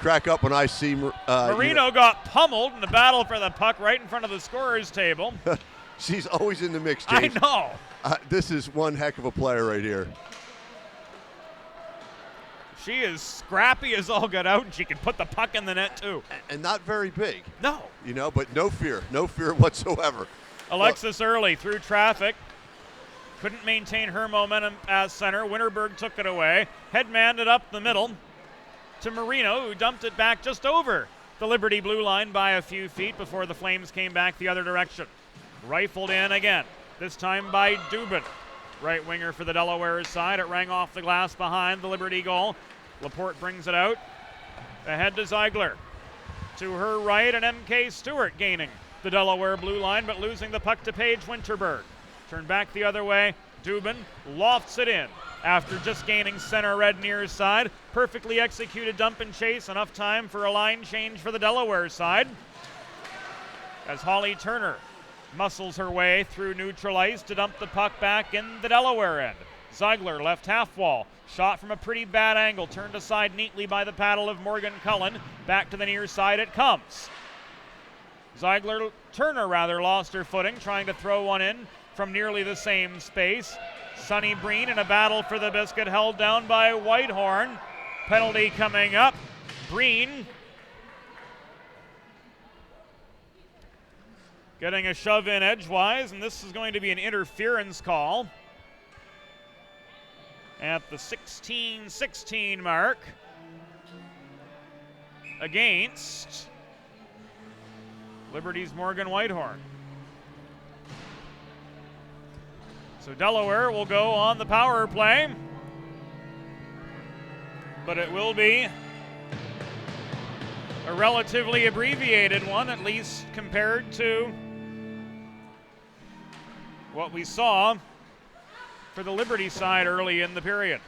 [SPEAKER 2] crack up when I see
[SPEAKER 1] Marino got pummeled in the battle for the puck right in front of the scorer's table.
[SPEAKER 2] She's always in the mix, James.
[SPEAKER 1] I know.
[SPEAKER 2] This is one heck of a player right here.
[SPEAKER 1] She is scrappy as all get out, and she can put the puck in the net, too.
[SPEAKER 2] And not very big.
[SPEAKER 1] No.
[SPEAKER 2] But no fear whatsoever.
[SPEAKER 1] Alexis Early through traffic. Couldn't maintain her momentum as center. Winterberg took it away. Headmanned it up the middle to Marino, who dumped it back just over the Liberty blue line by a few feet before the Flames came back the other direction. Rifled in again, this time by Dubin. Right winger for the Delaware side. It rang off the glass behind the Liberty goal. Laporte brings it out. Ahead to Ziegler. To her right, and MK Stewart gaining the Delaware blue line, but losing the puck to Paige Winterberg. Turn back the other way. Dubin lofts it in after just gaining center red near side. Perfectly executed dump and chase. Enough time for a line change for the Delaware side. As Holly Turner muscles her way through neutral ice to dump the puck back in the Delaware end. Ziegler left half wall. Shot from a pretty bad angle. Turned aside neatly by the paddle of Morgan Cullen. Back to the near side it comes. Turner lost her footing, trying to throw one in from nearly the same space. Sonny Breen in a battle for the biscuit, held down by Whitehorn. Penalty coming up. Breen getting a shove in edgewise, and this is going to be an interference call at the 16-16 mark against Liberty's Morgan Whitehorn. So Delaware will go on the power play, but it will be a relatively abbreviated one, at least compared to what we saw for the Liberty side early in the period.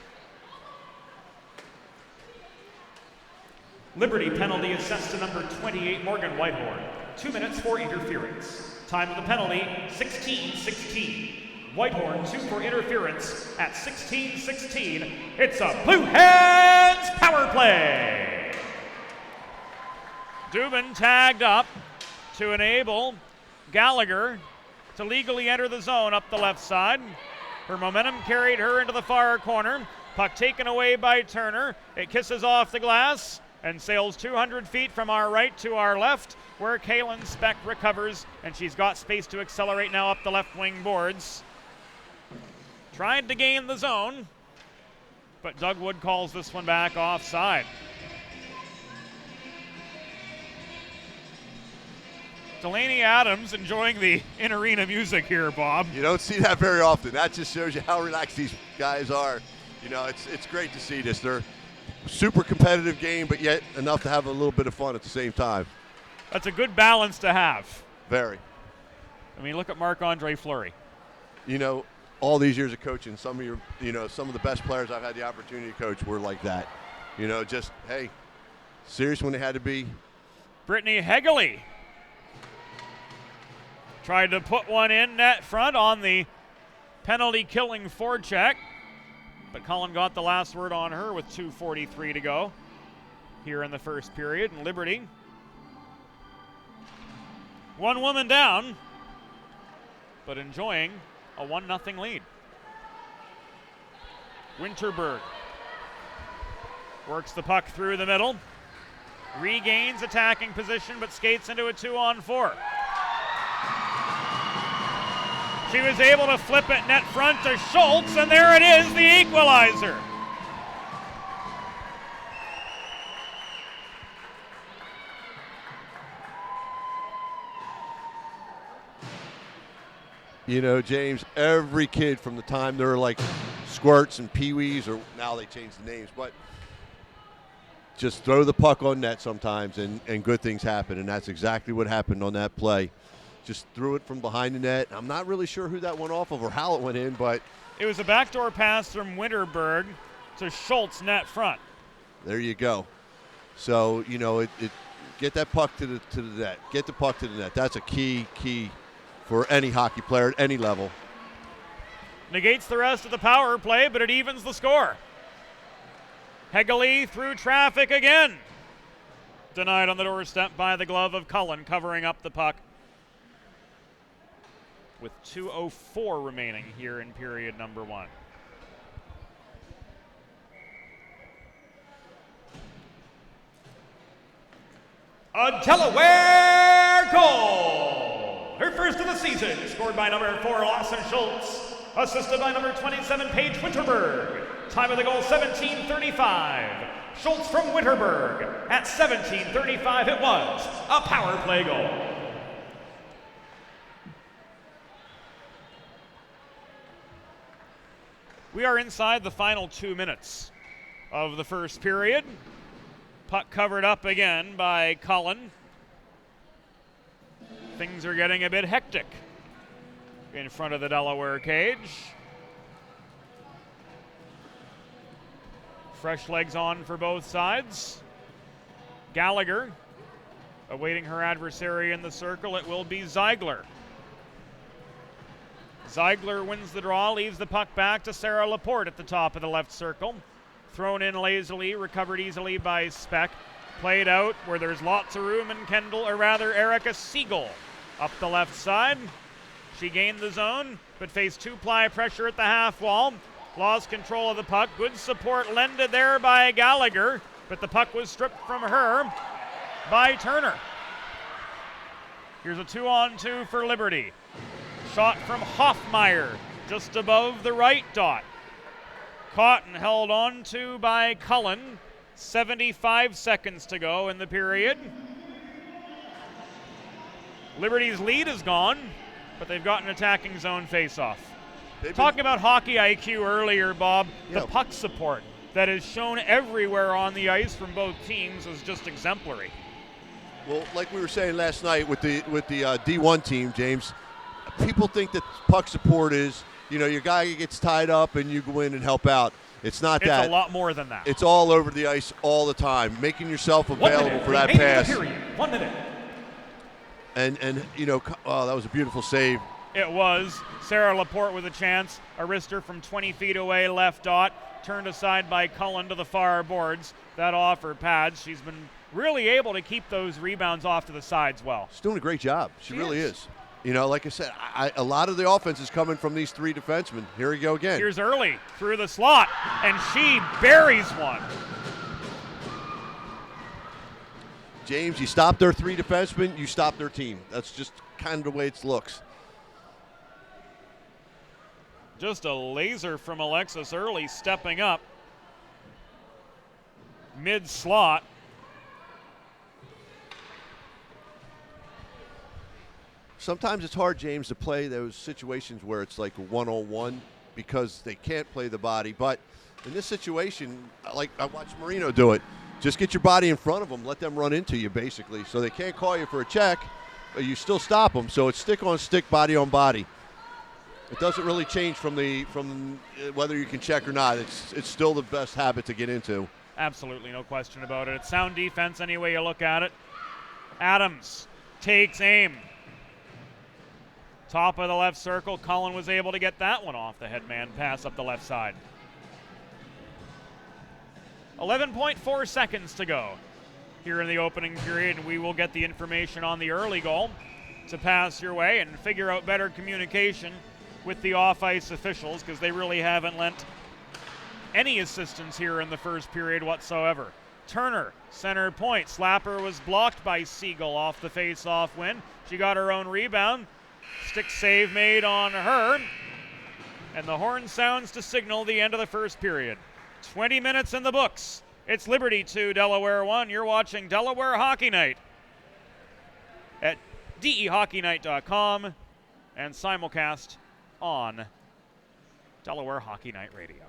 [SPEAKER 3] Liberty penalty assessed to number 28, Morgan Whitehorn. 2 minutes for interference. Time of the penalty, 16-16. Whitehorn 2 for interference at 16-16. It's a Blue Hands power play.
[SPEAKER 1] Dubin tagged up to enable Gallagher to legally enter the zone up the left side. Her momentum carried her into the far corner. Puck taken away by Turner. It kisses off the glass and sails 200 feet from our right to our left, where Kaylin Speck recovers, and she's got space to accelerate now up the left wing boards. Tried to gain the zone, but Doug Wood calls this one back offside. Delaney Adams enjoying the in-arena music here, Bob.
[SPEAKER 2] You don't see that very often. That just shows you how relaxed these guys are. It's great to see this. They're super competitive game, but yet enough to have a little bit of fun at the same time.
[SPEAKER 1] That's a good balance to have.
[SPEAKER 2] Very.
[SPEAKER 1] I mean, look at Marc-Andre Fleury.
[SPEAKER 2] All these years of coaching, some of the best players I've had the opportunity to coach were like that. Serious when they had to be.
[SPEAKER 1] Brittany Hegeley tried to put one in net front on the penalty-killing forecheck, but Cullen got the last word on her with 2:43 to go here in the first period. And Liberty, one woman down, but enjoying a 1-0 lead. Winterberg works the puck through the middle, regains attacking position, but skates into a 2-on-4. She was able to flip it net front to Schultz, and there it is, the equalizer.
[SPEAKER 2] James, every kid from the time they're like squirts and peewees, or now they changed the names, but just throw the puck on net sometimes and good things happen, and that's exactly what happened on that play. Just threw it from behind the net. I'm not really sure who that went off of or how it went in, but
[SPEAKER 1] it was a backdoor pass from Winterberg to Schultz net front.
[SPEAKER 2] There you go. So, get that puck to the net. Get the puck to the net. That's a key for any hockey player at any level.
[SPEAKER 1] Negates the rest of the power play, but it evens the score. Hegeley through traffic again. Denied on the doorstep by the glove of Cullen, covering up the puck. With 2:04 remaining here in period number 1.
[SPEAKER 3] A Delaware goal! Her first of the season, scored by number 4, Lawson Schultz, assisted by number 27, Paige Winterberg. Time of the goal, 17:35. Schultz from Winterberg. At 17:35, it was a power play goal.
[SPEAKER 1] We are inside the final 2 minutes of the first period. Puck covered up again by Cullen. Things are getting a bit hectic in front of the Delaware cage. Fresh legs on for both sides. Gallagher awaiting her adversary in the circle. It will be Ziegler. Ziegler wins the draw, leaves the puck back to Sarah Laporte at the top of the left circle. Thrown in lazily, recovered easily by Speck. Played out where there's lots of room, and Erica Siegel up the left side. She gained the zone, but faced two-ply pressure at the half wall. Lost control of the puck. Good support lended there by Gallagher, but the puck was stripped from her by Turner. Here's a 2-on-2 for Liberty. Shot from Hoffmeyer, just above the right dot. Caught and held on to by Cullen. 75 seconds to go in the period. Liberty's lead is gone, but they've got an attacking zone face-off. Talking about hockey IQ earlier, Bob, the puck support that is shown everywhere on the ice from both teams is just exemplary.
[SPEAKER 2] Well, like we were saying last night with the D1 team, James, people think that puck support is, your guy gets tied up and you go in and help out. It's not that.
[SPEAKER 1] It's a lot more than that.
[SPEAKER 2] It's all over the ice all the time, making yourself available for that pass.
[SPEAKER 3] 1 minute.
[SPEAKER 2] And that was a beautiful save.
[SPEAKER 1] It was. Sarah Laporte with a chance. A wrister from 20 feet away, left dot. Turned aside by Cullen to the far boards. That off her pads. She's been really able to keep those rebounds off to the sides well.
[SPEAKER 2] She's doing a great job. She really is. Like I said, a lot of the offense is coming from these three defensemen. Here we go again.
[SPEAKER 1] Here's Early through the slot, and she buries one.
[SPEAKER 2] James, you stop their three defensemen, you stop their team. That's just kind of the way it looks.
[SPEAKER 1] Just a laser from Alexis Early stepping up. Mid-slot.
[SPEAKER 2] Sometimes it's hard, James, to play those situations where it's like a one-on-one because they can't play the body. But in this situation, like I watched Marino do it, just get your body in front of them, let them run into you, basically. So they can't call you for a check, but you still stop them. So it's stick-on-stick, body-on-body. It doesn't really change from whether you can check or not. It's still the best habit to get into.
[SPEAKER 1] Absolutely, no question about it. It's sound defense any way you look at it. Adams takes aim. Top of the left circle, Cullen was able to get that one off the headman pass up the left side. 11.4 seconds to go here in the opening period, and we will get the information on the early goal to pass your way and figure out better communication with the off-ice officials, because they really haven't lent any assistance here in the first period whatsoever. Turner, center point. Slapper was blocked by Siegel off the face-off win. She got her own rebound. Stick save made on her. And the horn sounds to signal the end of the first period. 20 minutes in the books. It's Liberty 2, Delaware 1. You're watching Delaware Hockey Night at DEHockeyNight.com and simulcast on Delaware Hockey Night Radio.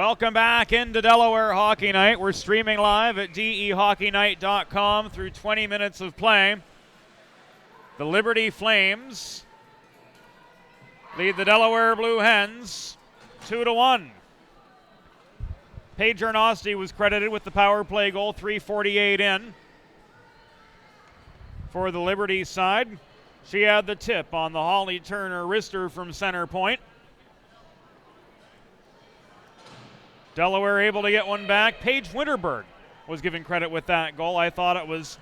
[SPEAKER 1] Welcome back into Delaware Hockey Night. We're streaming live at DEHockeyNight.com through 20 minutes of play. The Liberty Flames lead the Delaware Blue Hens 2-1. Paige Arnosti was credited with the power play goal, 3:48 in. For the Liberty side, she had the tip on the Holly Turner wrister from center point. Delaware able to get one back. Paige Winterberg was given credit with that goal. I thought it was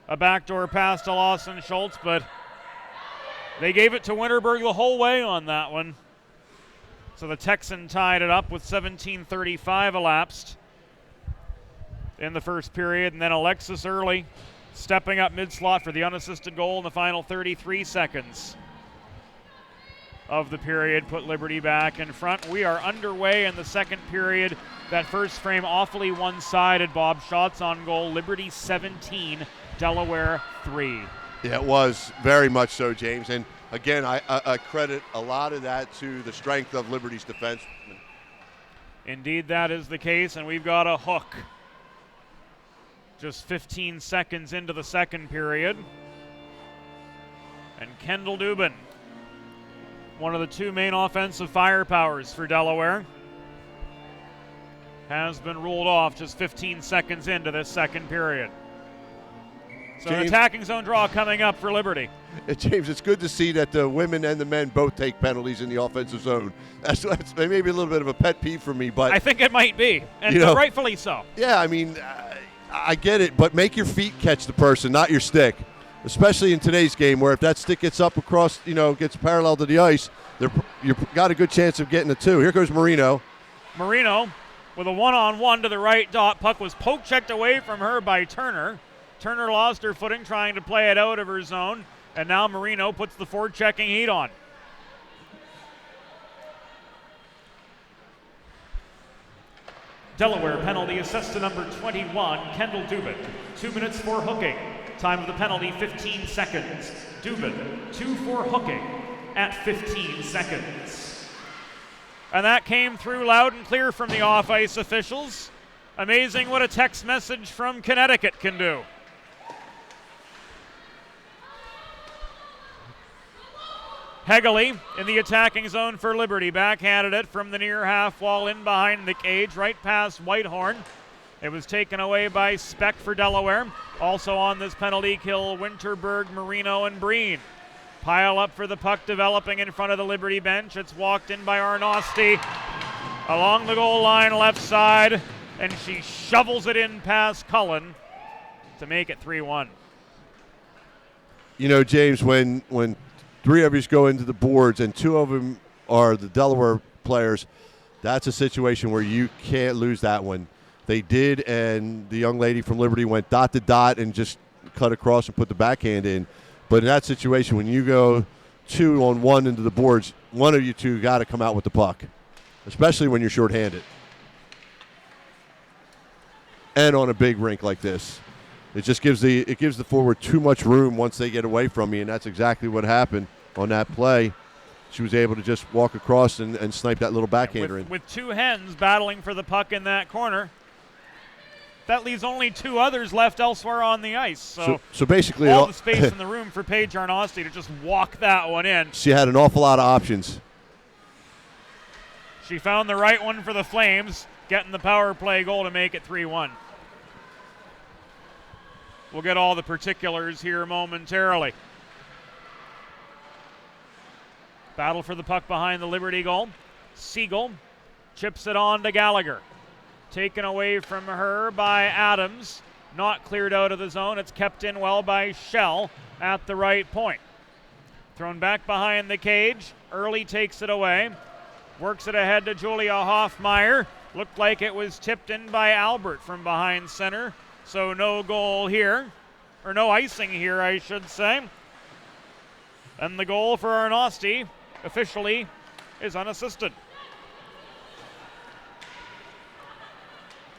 [SPEAKER 1] a backdoor pass to Lawson Schultz, but they gave it to Winterberg the whole way on that one. So the Texan tied it up with 17:35 elapsed in the first period, and then Alexis Early stepping up mid-slot for the unassisted goal in the final 33 seconds of the period put Liberty back in front. We are underway in the second period. That first frame awfully one-sided, Bob. Shots on goal, Liberty 17, Delaware 3.
[SPEAKER 2] Yeah, it was very much so, James. And again, I credit a lot of that to the strength of Liberty's defense.
[SPEAKER 1] Indeed, that is the case, and we've got a hook just 15 seconds into the second period. And Kendall Dubin, one of the two main offensive firepowers for Delaware, has been ruled off just 15 seconds into this second period. So an attacking zone draw coming up for Liberty.
[SPEAKER 2] James, it's good to see that the women and the men both take penalties in the offensive zone. That's maybe a little bit of a pet peeve for me, but
[SPEAKER 1] I think it might be, and rightfully so.
[SPEAKER 2] Yeah, I mean, I get it, but make your feet catch the person, not your stick. Especially in today's game, where if that stick gets up across, gets parallel to the ice, you've got a good chance of getting a two. Here goes Marino.
[SPEAKER 1] Marino with a one-on-one to the right dot. Puck was poke-checked away from her by Turner. Turner lost her footing trying to play it out of her zone, and now Marino puts the forward-checking heat on.
[SPEAKER 3] Delaware penalty assessed to number 21, Kendall Dubin. 2 minutes for hooking. Time of the penalty, 15 seconds. Dubin, 2 for hooking at 15 seconds.
[SPEAKER 1] And that came through loud and clear from the off-ice officials. Amazing what a text message from Connecticut can do. Hegele in the attacking zone for Liberty. Backhanded it from the near half wall in behind the cage, right past Whitehorn. It was taken away by Speck for Delaware. Also on this penalty kill, Winterberg, Marino, and Breen. Pile up for the puck developing in front of the Liberty bench. It's walked in by Arnosti along the goal line left side, and she shovels it in past Cullen to make it 3-1.
[SPEAKER 2] James, when three of you go into the boards and two of them are the Delaware players, that's a situation where you can't lose that one. They did, and the young lady from Liberty went dot to dot and just cut across and put the backhand in. But in that situation, when you go 2-on-1 into the boards, one of you two got to come out with the puck, especially when you're shorthanded. And on a big rink like this, it just gives the forward too much room once they get away from you, and that's exactly what happened on that play. She was able to just walk across and snipe that little backhander in.
[SPEAKER 1] With two hens battling for the puck in that corner, that leaves only two others left elsewhere on the ice. So
[SPEAKER 2] basically,
[SPEAKER 1] all the space in the room for Paige Arnosti to just walk that one in.
[SPEAKER 2] She had an awful lot of options.
[SPEAKER 1] She found the right one for the Flames, getting the power play goal to make it 3-1. We'll get all the particulars here momentarily. Battle for the puck behind the Liberty goal. Siegel chips it on to Gallagher. Taken away from her by Adams. Not cleared out of the zone. It's kept in well by Schell at the right point. Thrown back behind the cage. Early takes it away. Works it ahead to Julia Hoffmeyer. Looked like it was tipped in by Albert from behind center. So no goal here. Or no icing here, I should say. And the goal for Arnosti officially is unassisted.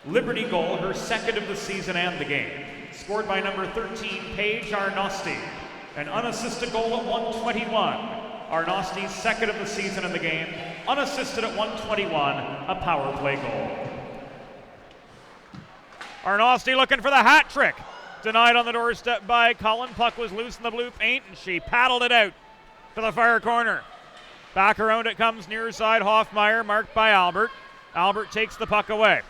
[SPEAKER 3] Liberty goal, her second of the season and the game. Scored by number 13, Paige Arnosti. An unassisted goal at 1:21. Arnosti's second of the season and the game. unassisted at 121, a power play goal.
[SPEAKER 1] Arnosti looking for the hat trick. Denied on the doorstep by Cullen. Puck was loose in the blue paint, and she paddled it out to the far corner. Back around it comes near side. Hoffmeyer marked by Albert. Albert takes the puck away.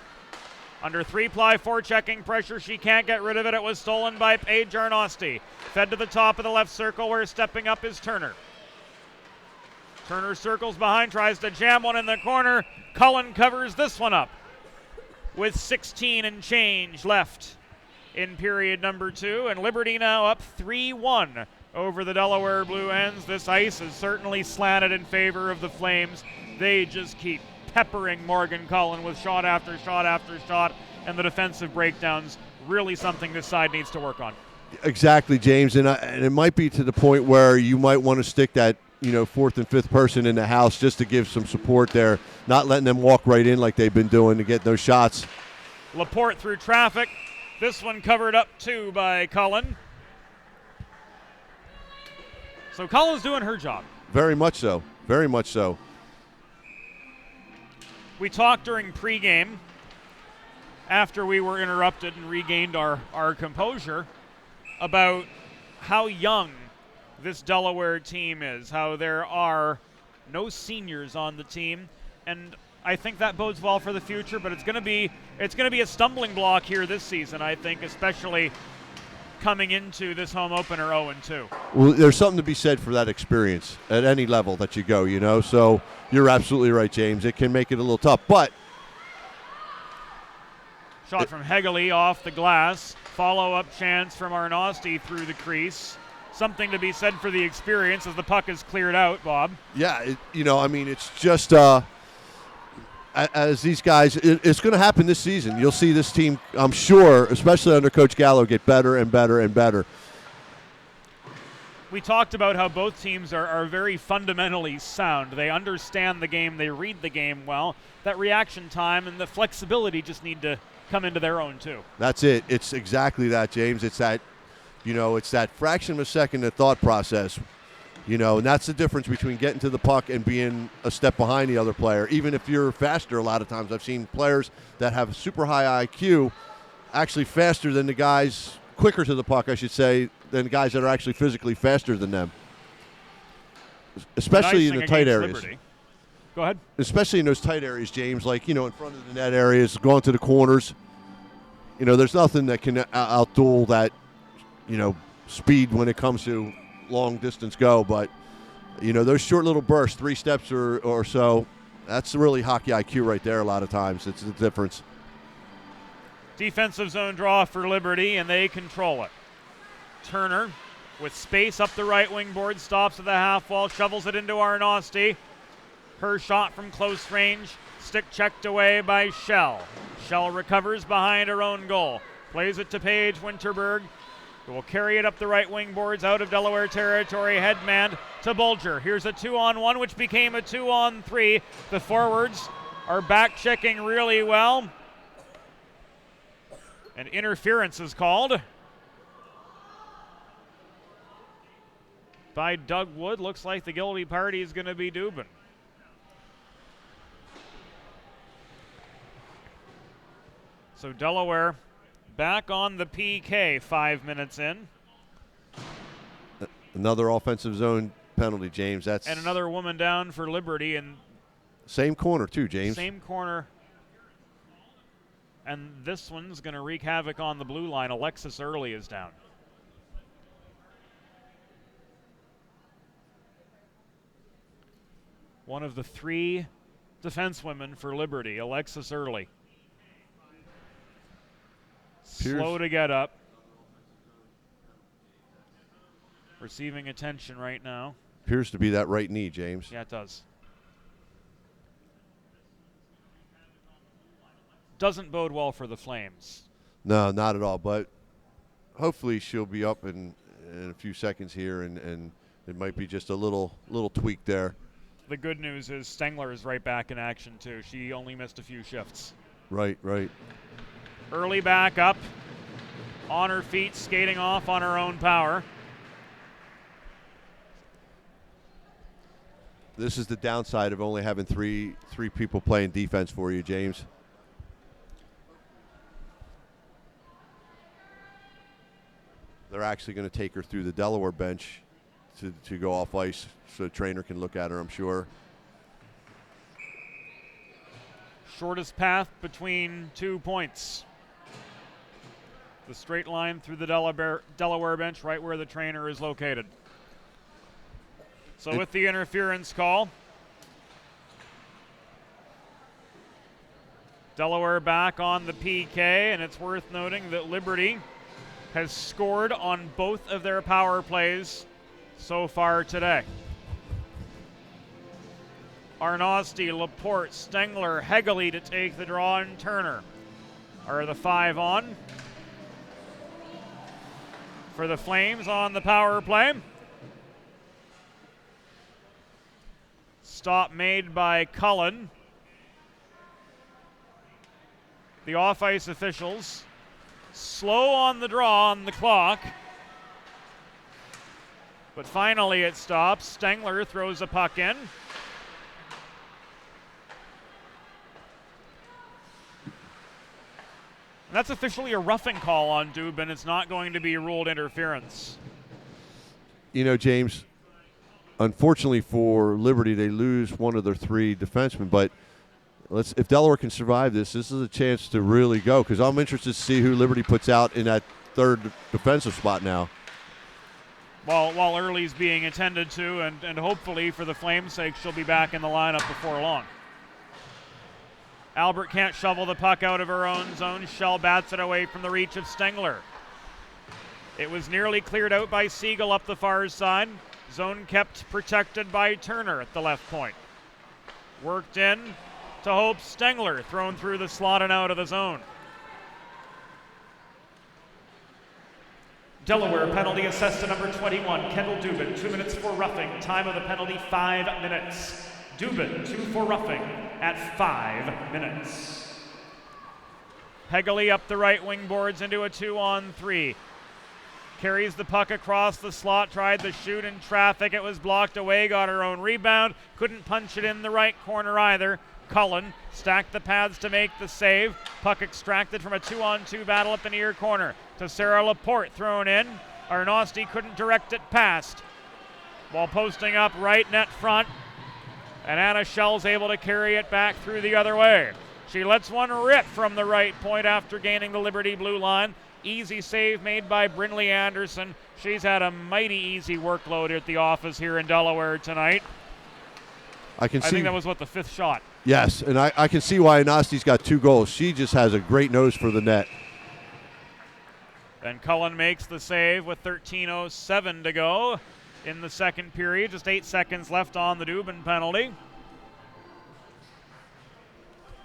[SPEAKER 1] Under three-ply forechecking pressure, she can't get rid of it. It was stolen by Paige Arnosti. Fed to the top of the left circle where stepping up is Turner. Turner circles behind, tries to jam one in the corner. Cullen covers this one up with 16 and change left in period number 2. And Liberty now up 3-1 over the Delaware Blue Hens. This ice is certainly slanted in favor of the Flames. They just keep peppering Morgan Cullen with shot after shot after shot, and the defensive breakdowns really something this side needs to work on.
[SPEAKER 2] Exactly, James, and it might be to the point where you might want to stick that fourth and fifth person in the house just to give some support there, not letting them walk right in like they've been doing to get those shots.
[SPEAKER 1] Laporte through traffic. This one covered up too by Cullen. So Cullen's doing her job.
[SPEAKER 2] Very much so. Very much so.
[SPEAKER 1] We talked during pregame after we were interrupted and regained our composure about how young this Delaware team is, how there are no seniors on the team, and I think that bodes well for the future, but it's going to be a stumbling block here this season, I think, especially coming into this home opener 0-2.
[SPEAKER 2] Well, there's something to be said for that experience at any level that you go, so you're absolutely right, James. It can make it a little tough, but
[SPEAKER 1] shot from Hegele off the glass. Follow-up chance from Arnosti through the crease. Something to be said for the experience as the puck is cleared out, Bob.
[SPEAKER 2] Yeah, it's just as these guys, it's going to happen this season. You'll see this team, I'm sure, especially under Coach Gallo, get better and better and better.
[SPEAKER 1] We talked about how both teams are very fundamentally sound. They understand the game. They read the game well. That reaction time and the flexibility just need to come into their own, too.
[SPEAKER 2] That's it. It's exactly that, James. It's that, it's that fraction of a second of thought process. And that's the difference between getting to the puck and being a step behind the other player. Even if you're faster, a lot of times I've seen players that have super high IQ actually faster than the guys, quicker to the puck, I should say, than the guys that are actually physically faster than them. Especially in the tight areas.
[SPEAKER 1] Liberty. Go ahead.
[SPEAKER 2] Especially in those tight areas, James, like, in front of the net areas, going to the corners. There's nothing that can outduel that, speed when it comes to long distance go, but those short little bursts, 3 steps or so, that's really hockey IQ right there. A lot of times it's the difference.
[SPEAKER 1] Defensive zone draw for Liberty, and they control it. Turner with space up the right wing board, stops at the half wall, shovels it into Arnosti. Her shot from close range, stick checked away by Schell. Schell recovers behind her own goal, plays it to Paige Winterberg, who will carry it up the right wing boards out of Delaware territory, headman to Bulger. Here's a 2-on-1, which became a 2-on-3. The forwards are back checking really well. And interference is called by Doug Wood. Looks like the guilty party is going to be Dubin. So Delaware back on the PK 5 minutes in.
[SPEAKER 2] Another offensive zone penalty, James. And
[SPEAKER 1] another woman down for Liberty. And
[SPEAKER 2] same corner, too, James.
[SPEAKER 1] Same corner. And this one's going to wreak havoc on the blue line. Alexis Early is down. One of the 3 defensewomen for Liberty, Alexis Early. Slow to get up. Receiving attention right now.
[SPEAKER 2] Appears to be that right knee, James.
[SPEAKER 1] Yeah, it does. Doesn't bode well for the Flames.
[SPEAKER 2] No, not at all. But hopefully she'll be up in a few seconds here, and it might be just a little tweak there.
[SPEAKER 1] The good news is Stengler is right back in action, too. She only missed a few shifts.
[SPEAKER 2] Right.
[SPEAKER 1] Early back up, on her feet, skating off on her own power.
[SPEAKER 2] This is the downside of only having three people playing defense for you, James. They're actually going to take her through the Delaware bench to go off ice so the trainer can look at her, I'm sure.
[SPEAKER 1] Shortest path between 2 points. The straight line through the Delaware bench, right where the trainer is located. So with the interference call, Delaware back on the PK, and it's worth noting that Liberty has scored on both of their power plays so far today. Arnosti, Laporte, Stengler, Hegele to take the draw, and Turner are the 5 on. For the Flames on the power play. Stop made by Cullen. The off-ice officials slow on the draw on the clock. But finally it stops. Stengler throws a puck in. And that's officially a roughing call on Dubin. It's not going to be ruled interference.
[SPEAKER 2] You know, James, unfortunately for Liberty, they lose one of their 3 defensemen. But if Delaware can survive this is a chance to really go, because I'm interested to see who Liberty puts out in that 3rd defensive spot now.
[SPEAKER 1] While Early's being attended to, and hopefully for the Flames' sake, she'll be back in the lineup before long. Albert can't shovel the puck out of her own zone. Shell bats it away from the reach of Stengler. It was nearly cleared out by Siegel up the far side. Zone kept protected by Turner at the left point. Worked in to Hope Stengler, thrown through the slot and out of the zone.
[SPEAKER 3] Delaware penalty assessed to number 21, Kendall Dubin, 2 minutes for roughing. Time of the penalty, 5 minutes. Dubin, 2 for roughing at 5 minutes.
[SPEAKER 1] Hegele up the right wing boards into a 2-on-3. Carries the puck across the slot, tried the shoot in traffic. It was blocked away, got her own rebound. Couldn't punch it in the right corner either. Cullen stacked the pads to make the save. Puck extracted from a 2-on-2 battle at the near corner to Sarah Laporte, thrown in. Arnosti couldn't direct it past. While posting up right net front. And Anna Schell's able to carry it back through the other way. She lets one rip from the right point after gaining the Liberty blue line. Easy save made by Brinley Anderson. She's had a mighty easy workload at the office here in Delaware tonight.
[SPEAKER 2] I think
[SPEAKER 1] that was, the 5th shot?
[SPEAKER 2] Yes, and I can see why Anasti's got 2 goals. She just has a great nose for the net.
[SPEAKER 1] And Cullen makes the save with 13:07 to go in the second period. Just 8 seconds left on the Dubin penalty.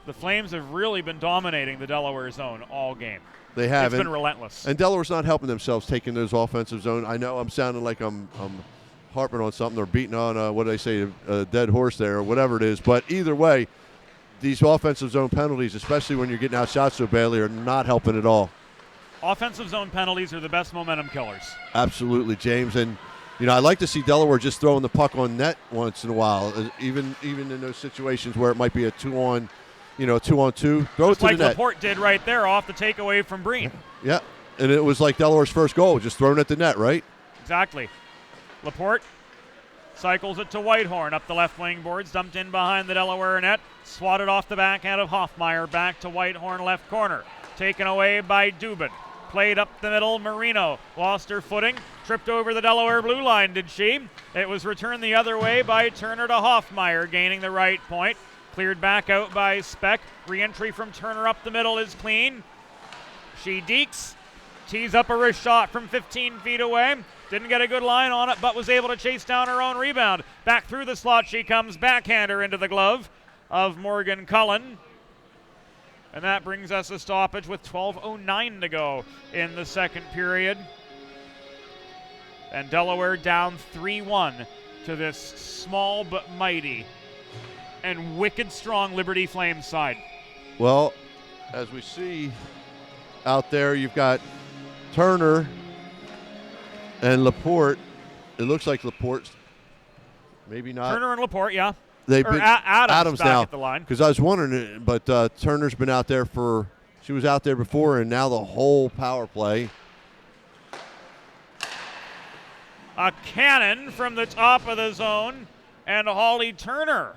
[SPEAKER 1] The Flames have really been dominating the Delaware zone all game.
[SPEAKER 2] They have.
[SPEAKER 1] It's been relentless.
[SPEAKER 2] And Delaware's not helping themselves taking those offensive zone. I know I'm sounding like I'm harping on something or beating on, what did I say, a dead horse there or whatever it is. But either way, these offensive zone penalties, especially when you're getting outshot so badly, are not helping at all.
[SPEAKER 1] Offensive zone penalties are the best momentum killers.
[SPEAKER 2] Absolutely, James. And, I'd like to see Delaware just throwing the puck on net once in a while, even in those situations where it might be a 2-on, 2-on-2. Throw
[SPEAKER 1] just
[SPEAKER 2] it to
[SPEAKER 1] like
[SPEAKER 2] the net.
[SPEAKER 1] Laporte did right there off the takeaway from Breen.
[SPEAKER 2] Yeah, and it was like Delaware's first goal, just thrown at the net, right?
[SPEAKER 1] Exactly. Laporte cycles it to Whitehorn up the left wing boards, dumped in behind the Delaware net, swatted off the backhand of Hoffmeyer, back to Whitehorn left corner. Taken away by Dubin. Played up the middle, Marino lost her footing, tripped over the Delaware blue line, did she? It was returned the other way by Turner to Hoffmeyer, gaining the right point. Cleared back out by Speck. Re-entry from Turner up the middle is clean. She dekes, tees up a wrist shot from 15 feet away. Didn't get a good line on it, but was able to chase down her own rebound. Back through the slot she comes, backhander into the glove of Morgan Cullen. And that brings us a stoppage with 12:09 to go in the second period. And Delaware down 3-1 to this small but mighty and wicked strong Liberty Flames side.
[SPEAKER 2] Well, as we see out there, you've got Turner and Laporte. It looks like Laporte's Maybe not.
[SPEAKER 1] Turner and Laporte, yeah.
[SPEAKER 2] They've
[SPEAKER 1] Or
[SPEAKER 2] been
[SPEAKER 1] Adams back
[SPEAKER 2] now
[SPEAKER 1] at the line.
[SPEAKER 2] because I was wondering, but Turner's been out there she was out there before, and now the whole power play.
[SPEAKER 1] A cannon from the top of the zone, and Holly Turner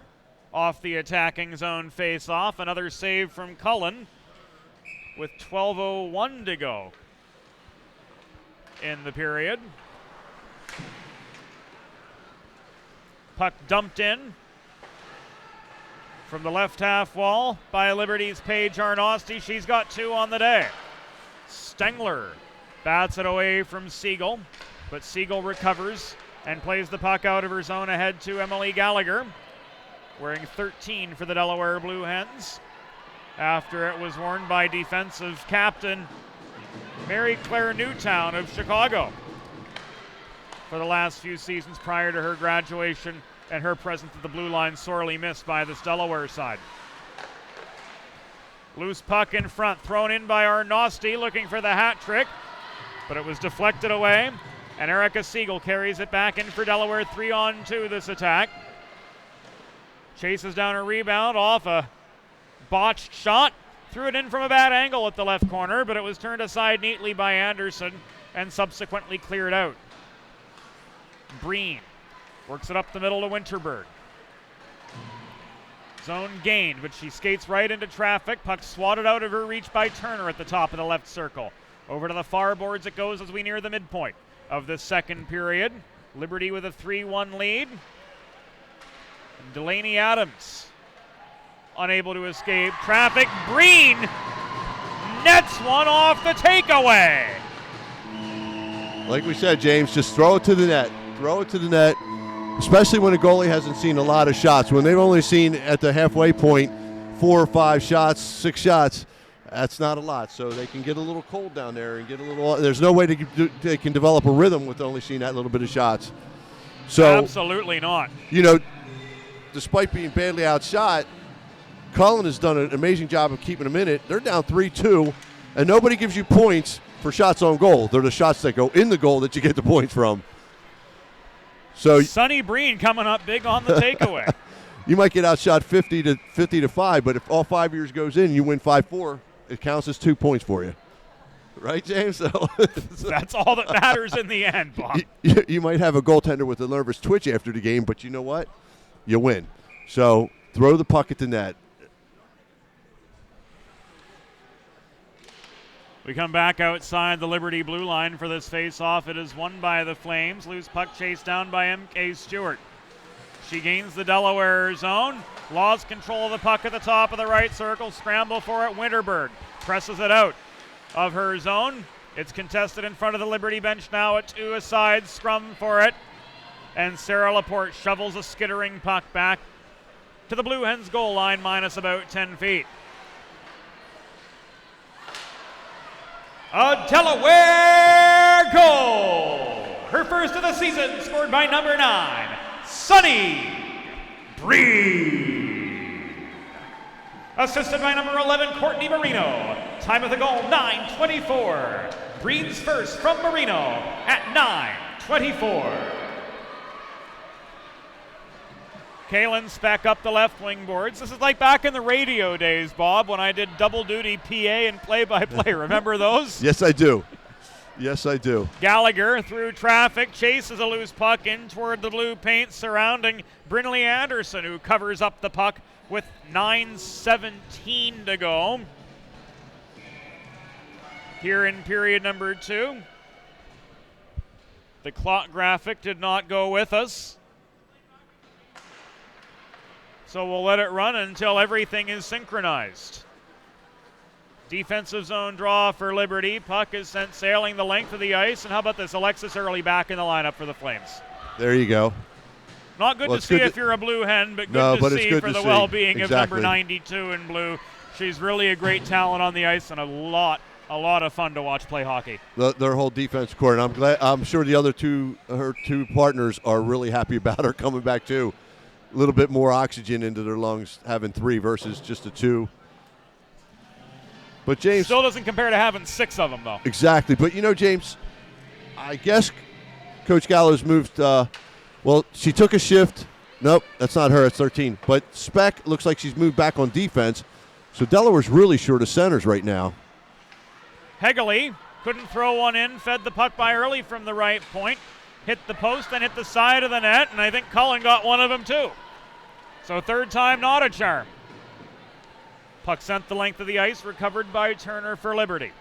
[SPEAKER 1] off the attacking zone face-off. Another save from Cullen with 12:01 to go in the period. Puck dumped in from the left half wall by Liberty's Paige Arnosti. She's got 2 on the day. Stengler bats it away from Siegel, but Siegel recovers and plays the puck out of her zone ahead to Emily Gallagher, wearing 13 for the Delaware Blue Hens, after it was worn by defensive captain Mary Claire Newtown of Chicago for the last few seasons prior to her graduation, and her presence at the blue line sorely missed by this Delaware side. Loose puck in front, thrown in by Arnosti, looking for the hat trick, but it was deflected away, and Erica Siegel carries it back in for Delaware. 3-on-2 this attack. Chases down a rebound off a botched shot, threw it in from a bad angle at the left corner, but it was turned aside neatly by Anderson and subsequently cleared out. Breen works it up the middle to Winterberg. Zone gained, but she skates right into traffic. Puck swatted out of her reach by Turner at the top of the left circle. Over to the far boards it goes as we near the midpoint of the second period. Liberty with a 3-1 lead. And Delaney Adams unable to escape traffic. Breen nets one off the takeaway.
[SPEAKER 2] Like we said, James, just throw it to the net. Throw it to the net, especially when a goalie hasn't seen a lot of shots. When they've only seen at the halfway point 4 or 5 shots, 6 shots, that's not a lot. So they can get a little cold down there and get a little. There's no way they can develop a rhythm with only seeing that little bit of shots. So
[SPEAKER 1] absolutely not.
[SPEAKER 2] You know, despite being badly outshot, Cullen has done an amazing job of keeping them in it. They're down 3-2, and nobody gives you points for shots on goal. They're the shots that go in the goal that you get the points from. So
[SPEAKER 1] Sonny Breen coming up big on the takeaway.
[SPEAKER 2] You might get outshot 50 to 5, but if all 5 years goes in and you win 5-4, it counts as 2 points for you. Right, James? So
[SPEAKER 1] that's all that matters in the end, Bob.
[SPEAKER 2] You might have a goaltender with a nervous twitch after the game, but you know what? You win. So throw the puck at the net.
[SPEAKER 1] We come back outside the Liberty blue line for this face-off. It is won by the Flames. Loose puck chased down by M.K. Stewart. She gains the Delaware zone, lost control of the puck at the top of the right circle, scramble for it. Winterberg presses it out of her zone. It's contested in front of the Liberty bench now at 2 aside, scrum for it. And Sarah Laporte shovels a skittering puck back to the Blue Hens goal line, minus about 10 feet. A Delaware goal! Her first of the season, scored by number 9, Sonny Breen. Assisted by number 11, Courtney Marino. Time of the goal, 9:24. Breen's first from Marino at 9:24. Kalen Speck up the left wing boards. This is like back in the radio days, Bob, when I did double duty PA and play-by-play. Remember those?
[SPEAKER 2] Yes, I do. Yes, I do.
[SPEAKER 1] Gallagher through traffic, chases a loose puck in toward the blue paint surrounding Brinley Anderson, who covers up the puck with 9:17 to go here in period number 2. The clock graphic did not go with us, so we'll let it run until everything is synchronized. Defensive zone draw for Liberty. Puck is sent sailing the length of the ice. And how about this? Alexis Early back in the lineup for the Flames.
[SPEAKER 2] There you go.
[SPEAKER 1] Not good to see if you're a Blue Hen, but good to see for the well-being of number 92 in blue. She's really a great talent on the ice and a lot of fun to watch play hockey.
[SPEAKER 2] Their whole defense core, and I'm sure the other her two partners are really happy about her coming back too. A little bit more oxygen into their lungs, having 3 versus just a 2. But James
[SPEAKER 1] still doesn't compare to having 6 of them, though.
[SPEAKER 2] Exactly. But you know, James, I guess Coach Gallows moved. She took a shift Nope, that's not her. It's 13. But Speck looks like she's moved back on defense. So Delaware's really short of centers right now.
[SPEAKER 1] Hegley couldn't throw one in, fed the puck by early from the right point. Hit the post, then hit the side of the net, and I think Cullen got one of them too. So third time not a charm. Puck sent the length of the ice, recovered by Turner for Liberty.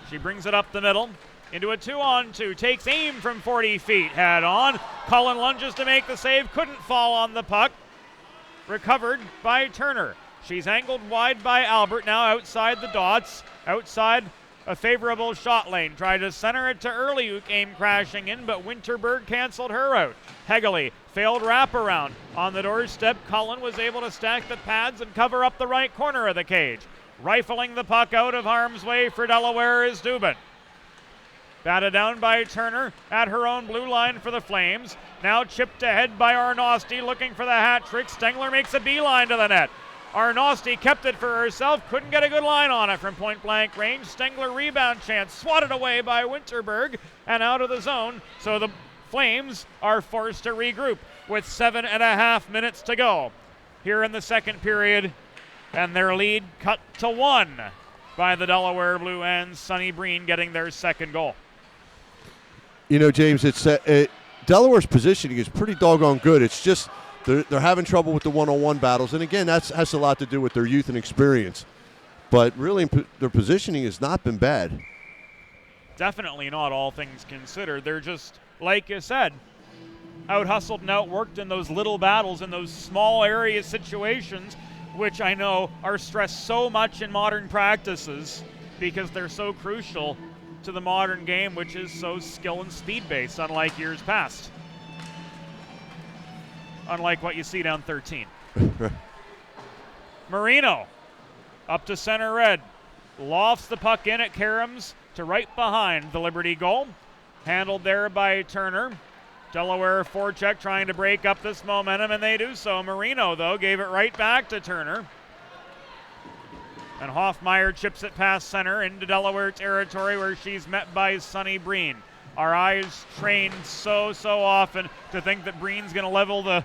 [SPEAKER 1] She brings it up the middle into a 2-on-2, takes aim from 40 feet, head on. Cullen lunges to make the save, couldn't fall on the puck. Recovered by Turner. She's angled wide by Albert, now outside the dots, outside a favorable shot lane. Tried to center it to Early, who came crashing in, but Winterberg canceled her out. Hegley failed wraparound. On the doorstep, Cullen was able to stack the pads and cover up the right corner of the cage. Rifling the puck out of harm's way for Delaware is Dubin. Batted down by Turner at her own blue line for the Flames. Now chipped ahead by Arnosti, looking for the hat trick. Stengler makes a beeline to the net. Arnosti kept it for herself, couldn't get a good line on it from point blank range. Stengler rebound chance, swatted away by Winterberg and out of the zone. So the Flames are forced to regroup with 7.5 minutes to go here in the second period, and their lead cut to 1 by the Delaware Blue Hens. Sunny Breen getting their second goal.
[SPEAKER 2] You know, James, Delaware's positioning is pretty doggone good. It's just they're having trouble with the one-on-one battles, and again, that has a lot to do with their youth and experience. But really, their positioning has not been bad.
[SPEAKER 1] Definitely not, all things considered. They're just, like you said, out-hustled and outworked in those little battles, in those small area situations, which I know are stressed so much in modern practices because they're so crucial to the modern game, which is so skill and speed-based, unlike years past. Unlike what you see down 13. Marino up to center red. Lofts the puck in at Karams to right behind the Liberty goal. Handled there by Turner. Delaware forecheck trying to break up this momentum, and they do so. Marino, though, gave it right back to Turner. And Hoffmeyer chips it past center into Delaware territory, where she's met by Sunny Breen. Our eyes trained so often to think that Breen's going to level the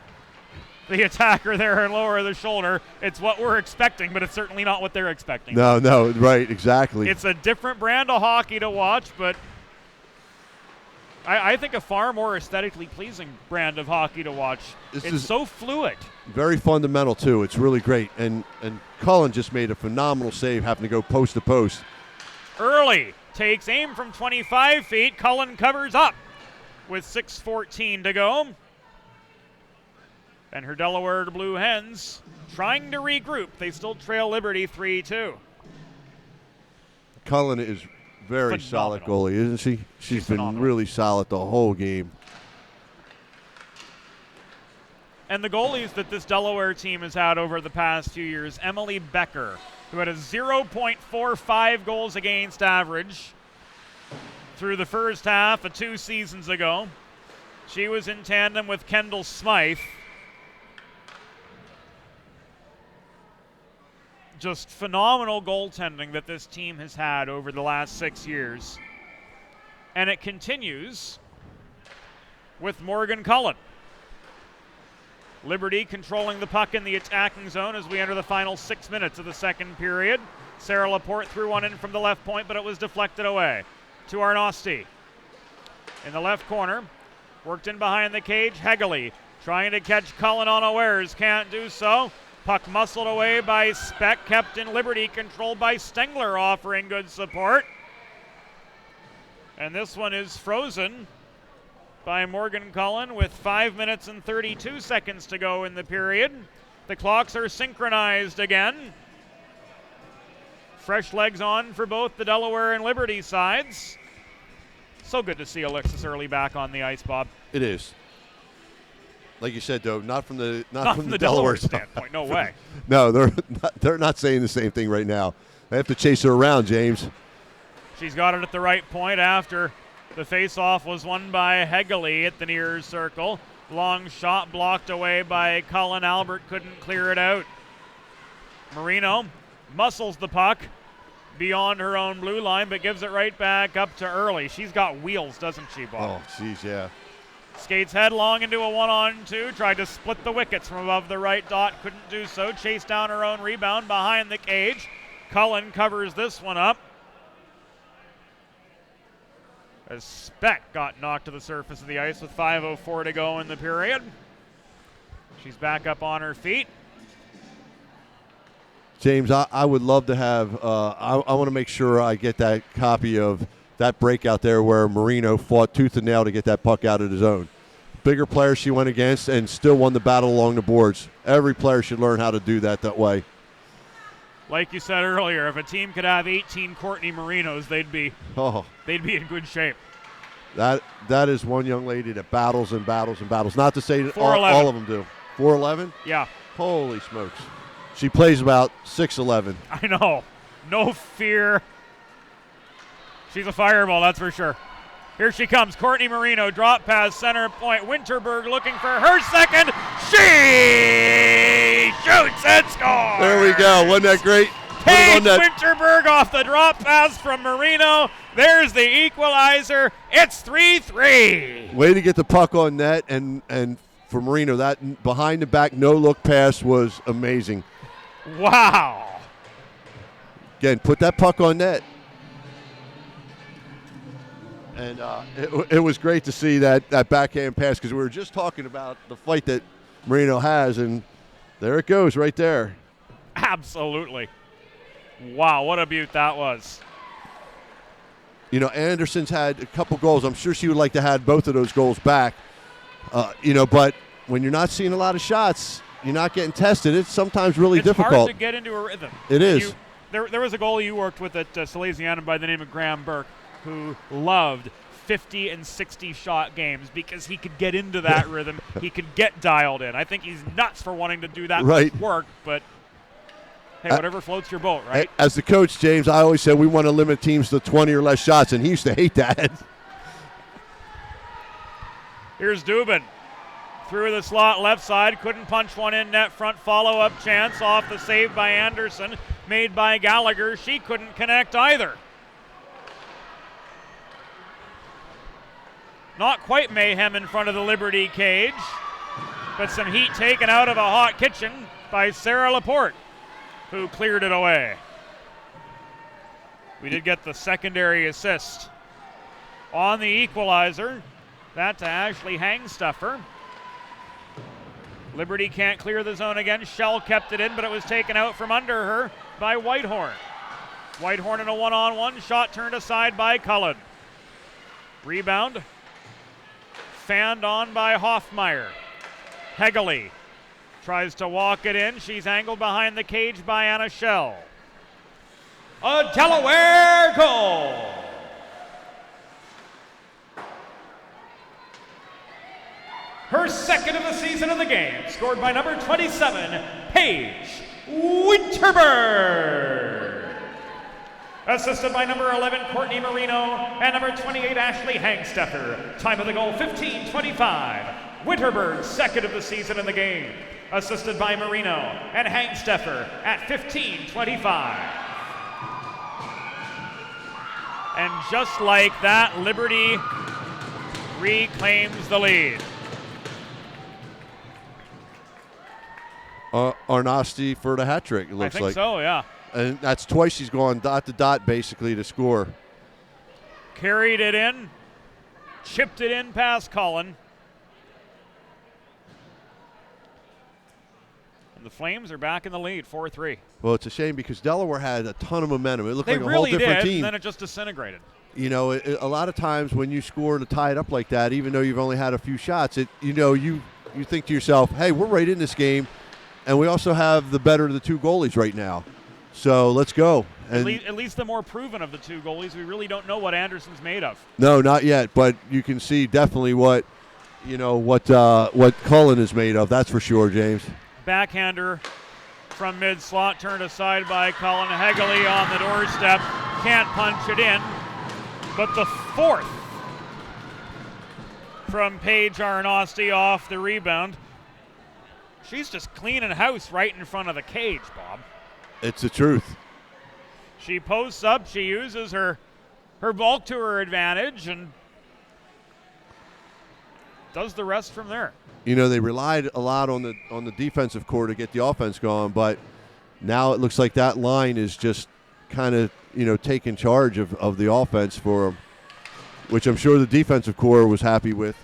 [SPEAKER 1] attacker there and lower the shoulder. It's what we're expecting, but it's certainly not what they're expecting.
[SPEAKER 2] No, right, exactly.
[SPEAKER 1] It's a different brand of hockey to watch, but I think a far more aesthetically pleasing brand of hockey to watch. It's so fluid.
[SPEAKER 2] Very fundamental, too. It's really great. And Cullen just made a phenomenal save, having to go post to post.
[SPEAKER 1] Early takes aim from 25 feet. Cullen covers up with 6:14 to go. And her Delaware Blue Hens trying to regroup. They still trail Liberty 3-2.
[SPEAKER 2] Cullen is very solid goalie, isn't she? She's been really solid the whole game.
[SPEAKER 1] And the goalies that this Delaware team has had over the past few years, Emily Becker, who had a 0.45 goals against average through the first half of 2 seasons ago. She was in tandem with Kendall Smythe. Just phenomenal goaltending that this team has had over the last 6 years. And it continues with Morgan Cullen. Liberty controlling the puck in the attacking zone as we enter the final 6 minutes of the second period. Sarah Laporte threw one in from the left point, but it was deflected away to Arnosti. In the left corner, worked in behind the cage, Hegley trying to catch Cullen unawares, can't do so. Puck muscled away by Speck, kept in Liberty, controlled by Stengler, offering good support. And this one is frozen by Morgan Cullen with 5 minutes and 32 seconds to go in the period. The clocks are synchronized again. Fresh legs on for both the Delaware and Liberty sides. So good to see Alexis Early back on the ice, Bob.
[SPEAKER 2] It is. Like you said, though, not from the
[SPEAKER 1] Delaware standpoint. No way.
[SPEAKER 2] No, they're not saying the same thing right now. They have to chase her around, James.
[SPEAKER 1] She's got it at the right point after the face-off was won by Hegley at the near circle. Long shot blocked away by Cullen. Albert couldn't clear it out. Marino muscles the puck beyond her own blue line, but gives it right back up to Early. She's got wheels, doesn't she, Bob?
[SPEAKER 2] Oh, geez, yeah.
[SPEAKER 1] Skates headlong into a 1-on-2. Tried to split the wickets from above the right dot. Couldn't do so. Chased down her own rebound behind the cage. Cullen covers this one up. As Speck got knocked to the surface of the ice with 5:04 to go in the period. She's back up on her feet.
[SPEAKER 2] James, I would love to have, I want to make sure I get that copy of that breakout there where Marino fought tooth and nail to get that puck out of the zone. Bigger players she went against and still won the battle along the boards. Every player should learn how to do that way.
[SPEAKER 1] Like you said earlier, if a team could have 18 Courtney Marinos, they'd be in good shape.
[SPEAKER 2] That is one young lady that battles and battles and battles. Not to say that all of them do. 4'11"?
[SPEAKER 1] Yeah.
[SPEAKER 2] Holy smokes. She plays about 6'11".
[SPEAKER 1] I know. No fear. She's a fireball, that's for sure. Here she comes. Courtney Marino, drop pass, center point. Winterberg looking for her second. She shoots and scores.
[SPEAKER 2] There we go. Wasn't that great?
[SPEAKER 1] Paige Winterberg off the drop pass from Marino. There's the equalizer. It's 3-3.
[SPEAKER 2] Way to get the puck on net, and for Marino, that behind the back no-look pass was amazing.
[SPEAKER 1] Wow.
[SPEAKER 2] Again, put that puck on net. And it was great to see that backhand pass because we were just talking about the fight that Marino has, and there it goes right there.
[SPEAKER 1] Absolutely. Wow, what a beaut that was.
[SPEAKER 2] You know, Anderson's had a couple goals. I'm sure she would like to have both of those goals back. But when you're not seeing a lot of shots, you're not getting tested. It's sometimes really difficult.
[SPEAKER 1] It's hard to get into a rhythm.
[SPEAKER 2] It is.
[SPEAKER 1] There was a goalie you worked with at Salesianum by the name of Graham Burke who loved 50 and 60 shot games because he could get into that rhythm. He could get dialed in. I think he's nuts for wanting to do that much work, but hey, whatever floats your boat, right?
[SPEAKER 2] As the coach, James, I always said we want to limit teams to 20 or less shots, and he used to hate that.
[SPEAKER 1] Here's Dubin. Through the slot left side, couldn't punch one in net front. Follow-up chance off the save by Anderson, made by Gallagher. She couldn't connect either. Not quite mayhem in front of the Liberty cage, but some heat taken out of a hot kitchen by Sarah Laporte, who cleared it away. We did get the secondary assist on the equalizer. That to Ashley Hangstuffer. Liberty can't clear the zone again. Shell kept it in, but it was taken out from under her by Whitehorn. Whitehorn in a one-on-one. Shot turned aside by Cullen. Rebound. Fanned on by Hoffmeyer. Hegeley tries to walk it in. She's angled behind the cage by Anna Shell. A Delaware goal. Her second of the season in the game, scored by number 27, Paige Winterberg. Assisted by number 11, Courtney Marino, and number 28, Ashley Hangstuffer. Time of the goal, 15:25. Winterberg's second of the season in the game. Assisted by Marino and Hangstuffer at 15:25. And just like that, Liberty reclaims the lead.
[SPEAKER 2] Arnosti for the hat trick, it looks like.
[SPEAKER 1] I think so, yeah.
[SPEAKER 2] And that's twice she's gone dot to dot basically to score.
[SPEAKER 1] Carried it in, chipped it in past Cullen. And the Flames are back in the lead, 4-3.
[SPEAKER 2] Well, it's a shame because Delaware had a ton of momentum. It looked like a
[SPEAKER 1] really
[SPEAKER 2] whole different team.
[SPEAKER 1] And then it just disintegrated.
[SPEAKER 2] You know, a lot of times when you score to tie it up like that, even though you've only had a few shots, you think to yourself, hey, we're right in this game, and we also have the better of the two goalies right now. So let's go. And
[SPEAKER 1] at least the more proven of the two goalies. We really don't know what Anderson's made of.
[SPEAKER 2] No, not yet. But you can see definitely what Cullen is made of. That's for sure, James.
[SPEAKER 1] Backhander from mid-slot, turned aside by Cullen. Hegeley on the doorstep. Can't punch it in. But the fourth from Paige Arnosti off the rebound. She's just cleaning house right in front of the cage, Bob.
[SPEAKER 2] It's the truth.
[SPEAKER 1] She posts up. She uses her bulk to her advantage, and does the rest from there.
[SPEAKER 2] You know, they relied a lot on the defensive core to get the offense going, but now it looks like that line is just kind of, you know, taking charge of the offense for them, which I'm sure the defensive core was happy with,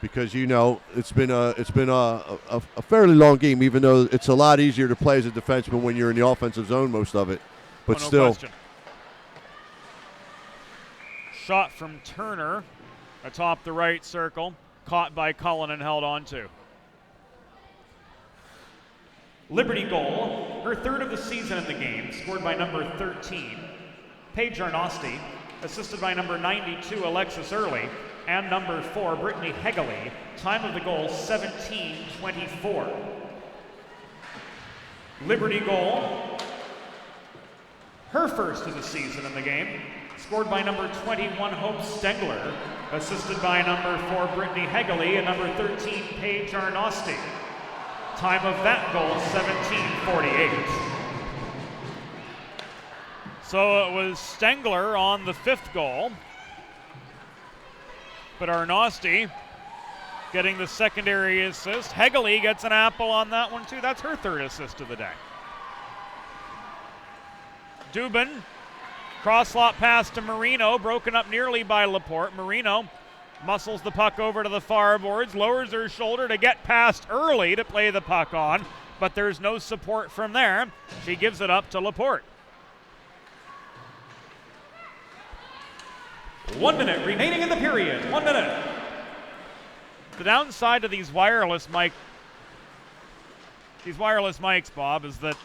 [SPEAKER 2] because, you know, it's been a fairly long game, even though it's a lot easier to play as a defenseman when you're in the offensive zone most of it. But
[SPEAKER 1] no
[SPEAKER 2] still.
[SPEAKER 1] Question. Shot from Turner atop the right circle, caught by Cullen and held on to.
[SPEAKER 3] Liberty goal, her third of the season in the game, scored by number 13, Paige Arnosti, assisted by number 92, Alexis Early, and number 4, Brittany Hegeley. Time of the goal, 17:24. Liberty goal, her first of the season in the game, scored by number 21, Hope Stengler, assisted by number 4, Brittany Hegeley, and number 13, Paige Arnosti. Time of that goal, 17:48.
[SPEAKER 1] So it was Stengler on the 5th goal, but Arnosti getting the secondary assist. Hegeley gets an apple on that one too. That's her 3rd assist of the day. Dubin, cross-slot pass to Marino, broken up nearly by Laporte. Marino muscles the puck over to the far boards, lowers her shoulder to get past Early to play the puck on, but there's no support from there. She gives it up to Laporte.
[SPEAKER 3] 1 minute remaining in the period. 1 minute.
[SPEAKER 1] The downside of these wireless mics, Bob, is that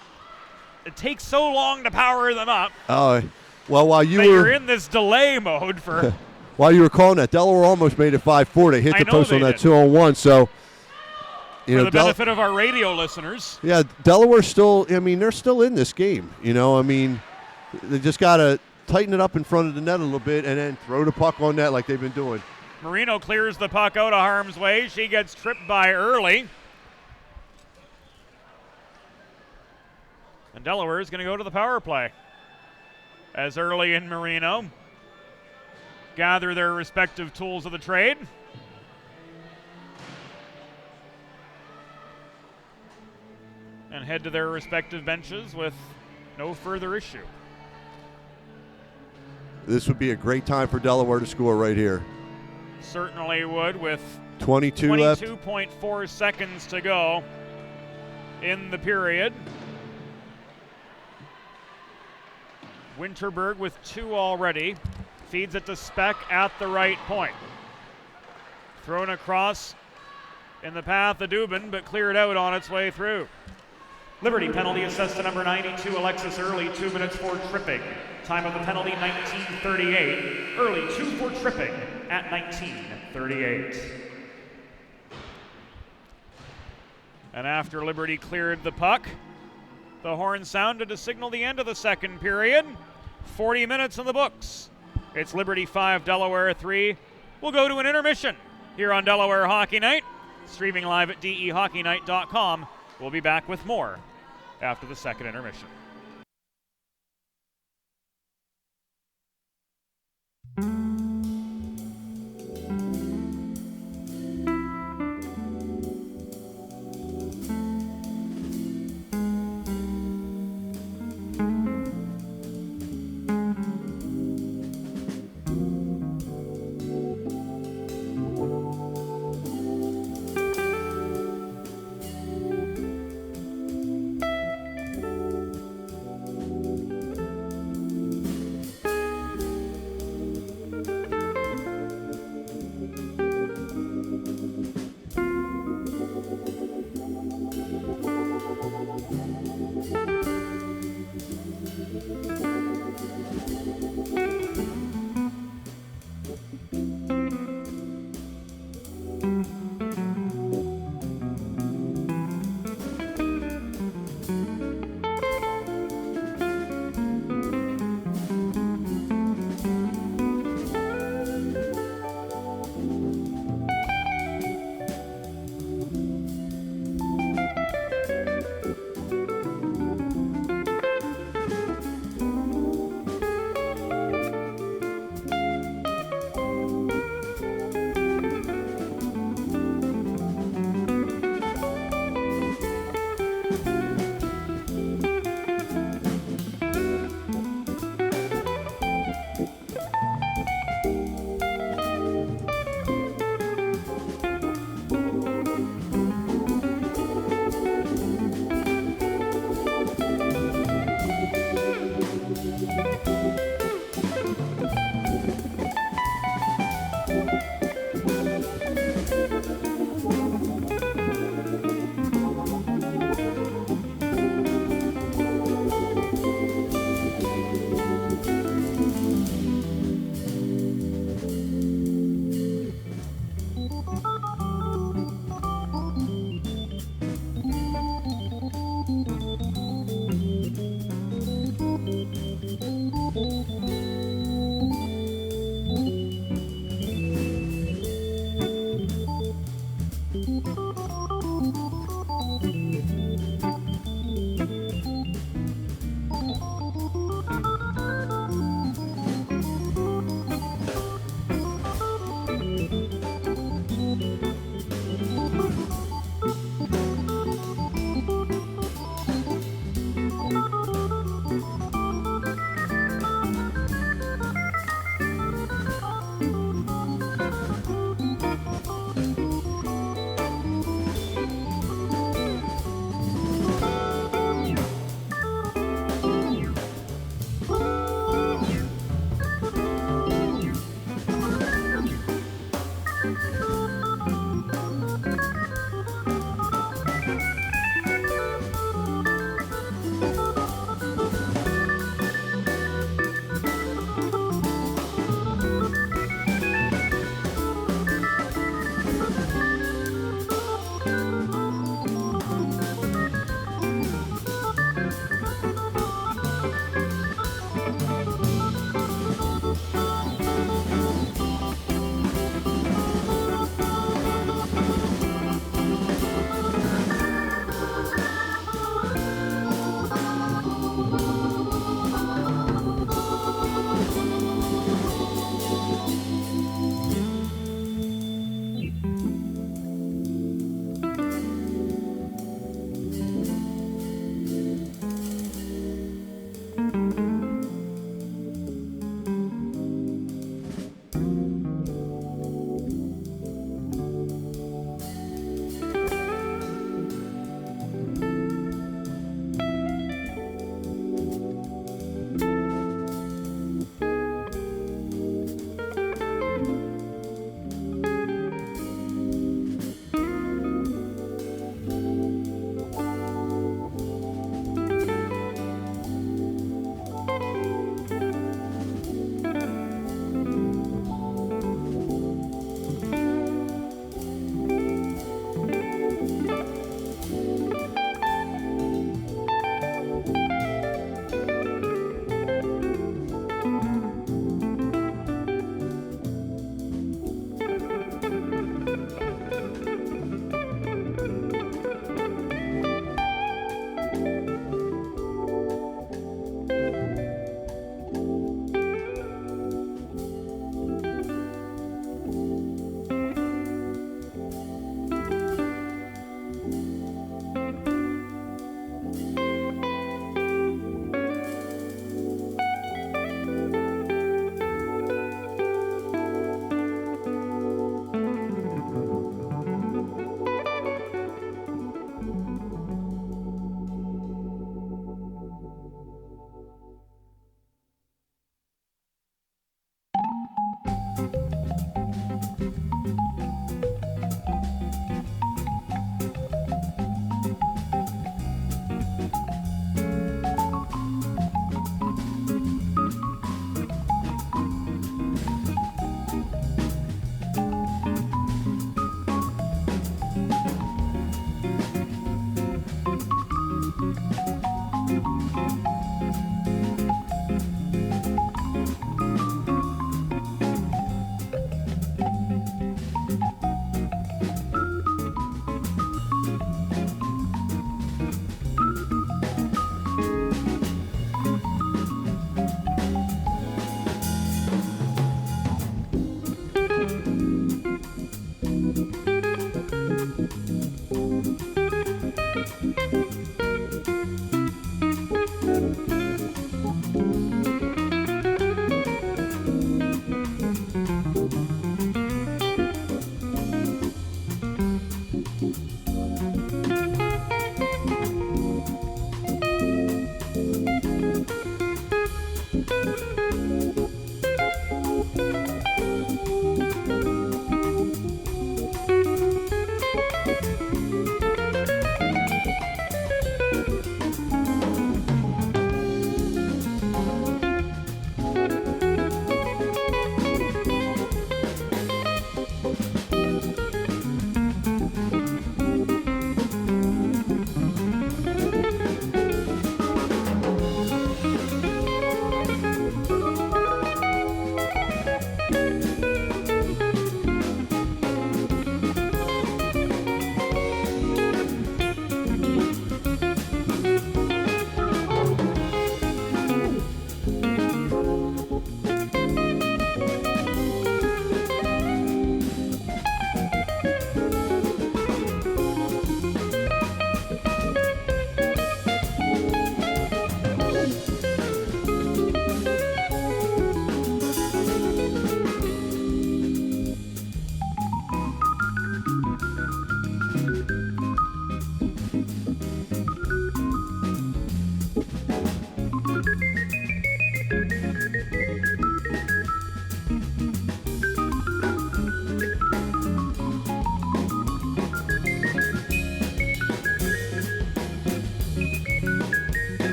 [SPEAKER 1] it takes so long to power them up.
[SPEAKER 2] Oh, well, while
[SPEAKER 1] you're in this delay mode for.
[SPEAKER 2] While you were calling that, Delaware almost made it 5-4. They hit the post on that 2-on-1. So,
[SPEAKER 1] for the benefit of our radio listeners.
[SPEAKER 2] Yeah, Delaware still. I mean, they're still in this game. You know, I mean, they just got to tighten it up in front of the net a little bit and then throw the puck on net like they've been doing.
[SPEAKER 1] Marino clears the puck out of harm's way. She gets tripped by Early. And Delaware is going to go to the power play as Early and Marino gather their respective tools of the trade. And head to their respective benches with no further issue.
[SPEAKER 2] This would be a great time for Delaware to score right here.
[SPEAKER 1] Certainly would, with
[SPEAKER 2] 22 left.
[SPEAKER 1] 22.4 seconds to go in the period. Winterberg with 2 already. Feeds it to Speck at the right point. Thrown across in the path of Dubin, but cleared out on its way through.
[SPEAKER 3] Liberty penalty assessed to number 92, Alexis Early, 2 minutes for tripping. Time of the penalty, 19:38. Early 2 for tripping at 19:38.
[SPEAKER 1] And after Liberty cleared the puck, the horn sounded to signal the end of the second period. 40 minutes in the books. It's Liberty 5, Delaware 3. We'll go to an intermission here on Delaware Hockey Night, streaming live at dehockeynight.com. We'll be back with more after the second intermission.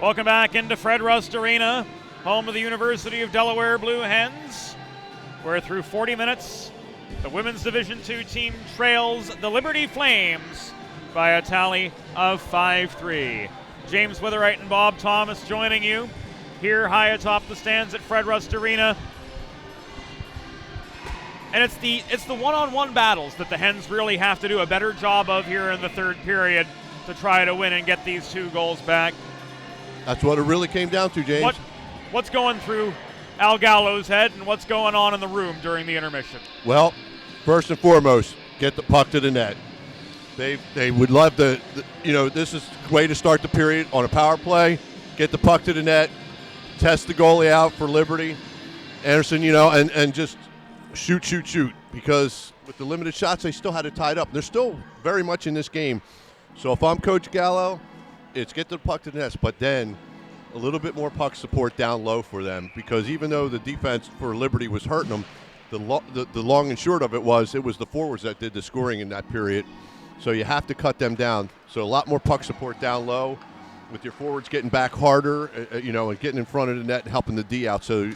[SPEAKER 1] Welcome back into Fred Rust Arena, home of the University of Delaware Blue Hens, where through 40 minutes, the women's Division II team trails the Liberty Flames by a tally of 5-3. James Witherite and Bob Thomas joining you here high atop the stands at Fred Rust Arena. And it's the one-on-one battles that the Hens really have to do a better job of here in the third period to try to win and get these 2 goals back.
[SPEAKER 2] That's what it really came down to, James.
[SPEAKER 1] What's going through Al Gallo's head and what's going on in the room during the intermission?
[SPEAKER 2] Well, first and foremost, get the puck to the net. They would love to, this is a way to start the period on a power play. Get the puck to the net, test the goalie out for Liberty. Anderson, and just shoot, because with the limited shots, they still had it tied up. They're still very much in this game. So if I'm Coach Gallo, it's get the puck to the nets, but then a little bit more puck support down low for them, because even though the defense for Liberty was hurting them, the long and short of it was the forwards that did the scoring in that period. So you have to cut them down. So a lot more puck support down low, with your forwards getting back harder, and getting in front of the net and helping the D out. So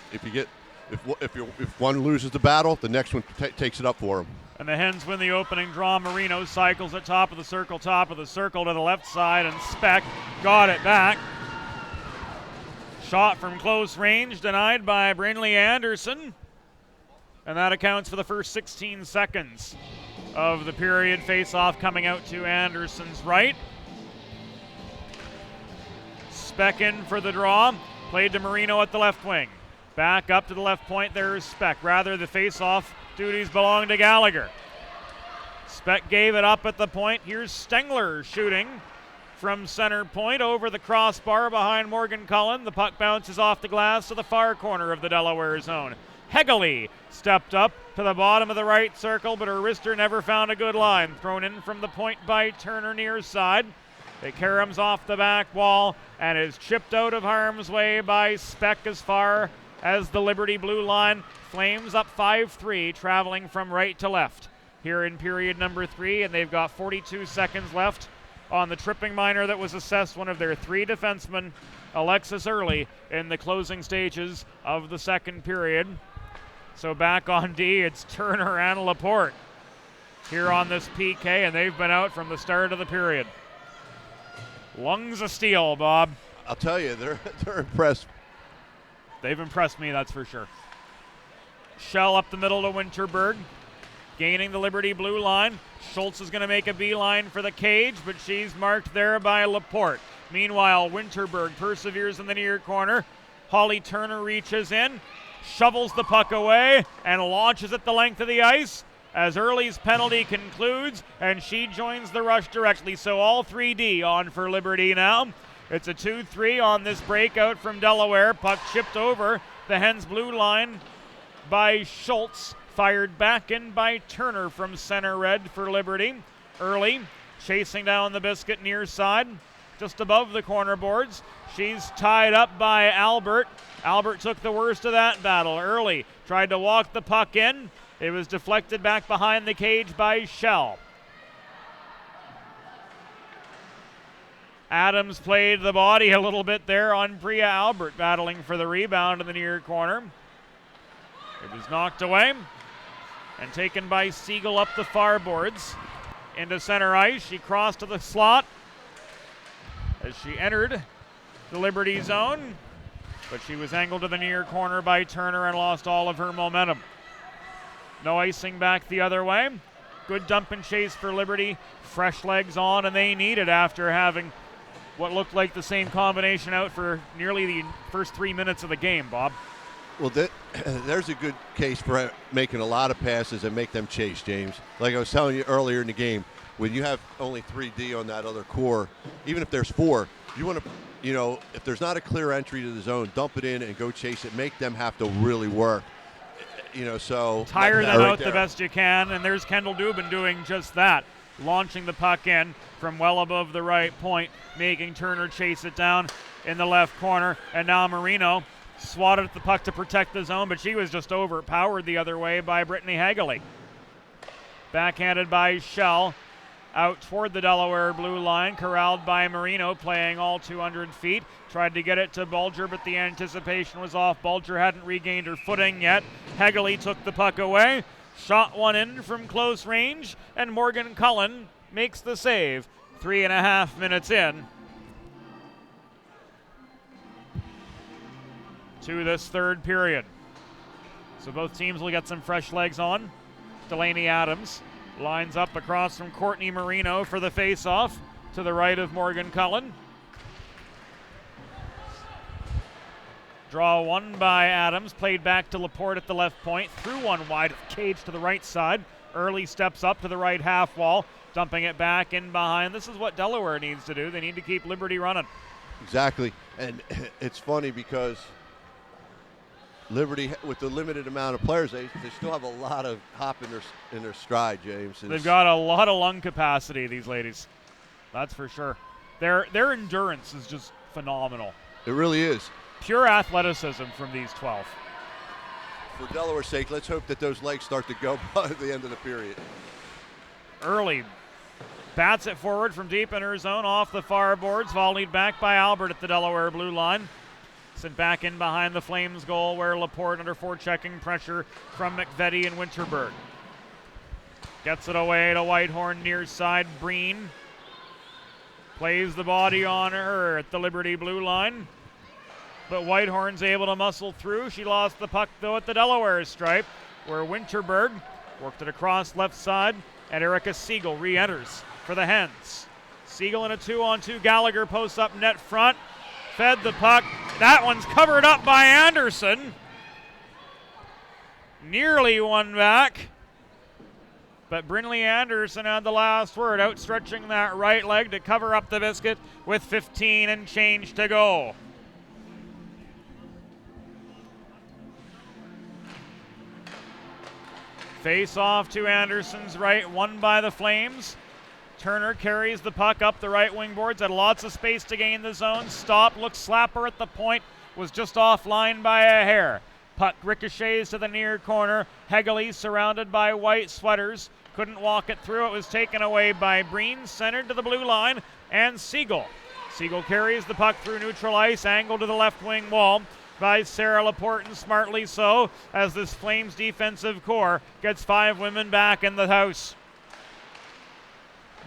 [SPEAKER 2] if one loses the battle, the next one takes it up for them.
[SPEAKER 1] And the Hens win the opening draw. Marino cycles at top of the circle to the left side, and Speck got it back. Shot from close range denied by Brynlee Anderson. And that accounts for the first 16 seconds of the period. Face-off coming out to Anderson's right. Speck in for the draw. Played to Marino at the left wing. Back up to the left point, there's Speck. Rather, the face-off duties belong to Gallagher. Speck gave it up at the point. Here's Stengler shooting from center point over the crossbar behind Morgan Cullen. The puck bounces off the glass to the far corner of the Delaware zone. Hegele stepped up to the bottom of the right circle, but her wrister never found a good line. Thrown in from the point by Turner near side. It caroms off the back wall and is chipped out of harm's way by Speck as far as the Liberty blue line. Flames up 5-3, traveling from right to left here in period number 3, and they've got 42 seconds left on the tripping minor that was assessed one of their 3 defensemen, Alexis Early, in the closing stages of the second period. So back on D, it's Turner and Laporte here on this PK, and they've been out from the start of the period. Lungs of steel, Bob.
[SPEAKER 2] I'll tell you, they're impressed.
[SPEAKER 1] They've impressed me, that's for sure. Shell up the middle to Winterberg, gaining the Liberty blue line. Schultz is going to make a beeline for the cage, but she's marked there by Laporte. Meanwhile, Winterberg perseveres in the near corner. Holly Turner reaches in, shovels the puck away, and launches it the length of the ice as Early's penalty concludes, and she joins the rush directly. So all 3D on for Liberty now. It's a 2-3 on this breakout from Delaware. Puck chipped over the Hens blue line by Schultz. Fired back in by Turner from center red for Liberty. Early chasing down the biscuit near side, just above the corner boards. She's tied up by Albert. Albert took the worst of that battle. Early tried to walk the puck in. It was deflected back behind the cage by Shell. Adams played the body a little bit there on Bria Albert, battling for the rebound in the near corner. It was knocked away and taken by Siegel up the far boards into center ice. She crossed to the slot as she entered the Liberty zone, but she was angled to the near corner by Turner and lost all of her momentum. No icing back the other way. Good dump and chase for Liberty. Fresh legs on, and they need it after having what looked like the same combination out for nearly the first 3 minutes of the game, Bob.
[SPEAKER 2] Well, there's a good case for making a lot of passes and make them chase, James. Like I was telling you earlier in the game, when you have only 3D on that other core, even if there's 4, you want to, if there's not a clear entry to the zone, dump it in and go chase it. Make them have to really work. So
[SPEAKER 1] tire them out the best you can, and there's Kendall Dubin doing just that, launching the puck in from well above the right point, making Turner chase it down in the left corner, and now Marino swatted at the puck to protect the zone, but she was just overpowered the other way by Brittany Hegele. Backhanded by Shell. out toward the Delaware blue line, corralled by Marino, playing all 200 feet. Tried to get it to Bulger, but the anticipation was off. Bulger hadn't regained her footing yet. Hegley took the puck away, shot one in from close range, and Morgan Cullen makes the save. 3.5 minutes in to this third period. So both teams will get some fresh legs on. Delaney Adams lines up across from Courtney Marino for the face-off to the right of Morgan Cullen. Draw one by Adams, played back to Laporte at the left point, threw one wide of the cage to the right side. Early steps up to the right half wall, dumping it back in behind. This is what Delaware needs to do. They need to keep Liberty running.
[SPEAKER 2] Exactly, and it's funny because Liberty, with the limited amount of players, they still have a lot of hop in their stride, James.
[SPEAKER 1] They've got a lot of lung capacity, these ladies. That's for sure. Their endurance is just phenomenal.
[SPEAKER 2] It really is.
[SPEAKER 1] Pure athleticism from these 12.
[SPEAKER 2] For Delaware's sake, let's hope that those legs start to go by the end of the period.
[SPEAKER 1] Early bats it forward from deep in her zone, off the far boards, volleyed back by Albert at the Delaware blue line. Sent back in behind the Flames goal, where Laporte under forechecking pressure from McVetti and Winterberg. Gets it away to Whitehorn near side. Breen plays the body on her at the Liberty blue line, but Whitehorn's able to muscle through. She lost the puck though at the Delaware stripe, where Winterberg worked it across left side, and Erica Siegel re-enters for the Hens. Siegel in a 2-on-2. Gallagher posts up net front. Fed the puck. That one's covered up by Anderson. Nearly won back. But Brinley Anderson had the last word, outstretching that right leg to cover up the biscuit with 15 and change to go. Face off to Anderson's right, won by the Flames. Turner carries the puck up the right wing boards, had lots of space to gain the zone. Stop, looks slapper at the point, was just offline by a hair. Puck ricochets to the near corner. Hegley surrounded by white sweaters. Couldn't walk it through. It was taken away by Breen, centered to the blue line, and Siegel. Siegel carries the puck through neutral ice, angled to the left wing wall by Sarah Laporte, and smartly so, as this Flames defensive core gets 5 women back in the house.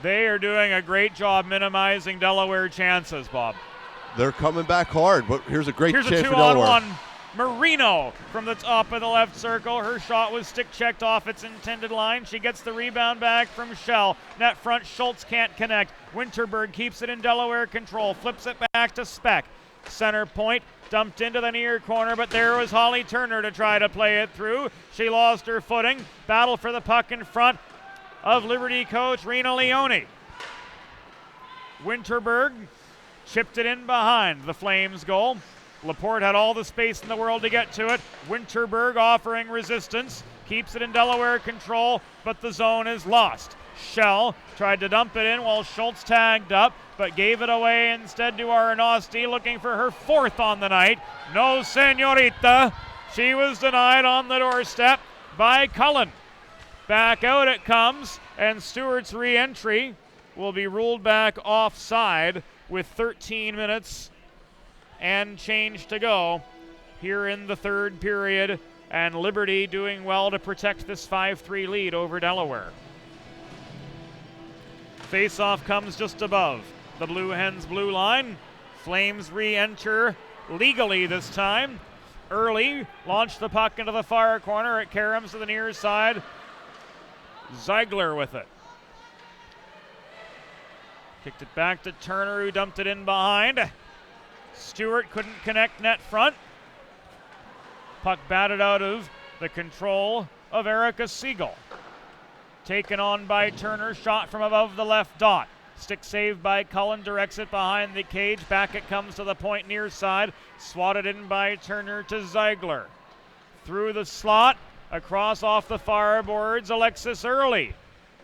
[SPEAKER 1] They are doing a great job minimizing Delaware chances, Bob.
[SPEAKER 2] They're coming back hard, but here's a great chance for Delaware.
[SPEAKER 1] Here's a 2-on-1. Marino from the top of the left circle. Her shot was stick checked off its intended line. She gets the rebound back from Shell. Net front, Schultz can't connect. Winterberg keeps it in Delaware control. Flips it back to Speck. Center point, dumped into the near corner, but there was Holly Turner to try to play it through. She lost her footing. Battle for the puck in front of Liberty coach Rena Leone. Winterberg chipped it in behind the Flames goal. Laporte had all the space in the world to get to it. Winterberg offering resistance, keeps it in Delaware control, but the zone is lost. Shell tried to dump it in while Schultz tagged up, but gave it away instead to Arnosti, looking for her 4th on the night. No, senorita. She was denied on the doorstep by Cullen. Back out it comes, and Stewart's re-entry will be ruled back offside with 13 minutes and change to go here in the third period, and Liberty doing well to protect this 5-3 lead over Delaware. Face-off comes just above the Blue Hens blue line. Flames re-enter legally this time. Early launched the puck into the far corner. It caroms to the near side. Ziegler with it. Kicked it back to Turner, who dumped it in behind. Stewart couldn't connect net front. Puck batted out of the control of Erica Siegel. Taken on by Turner, shot from above the left dot. Stick saved by Cullen, directs it behind the cage. Back it comes to the point near side. Swatted in by Turner to Ziegler. Through the slot, across off the far boards, Alexis Early.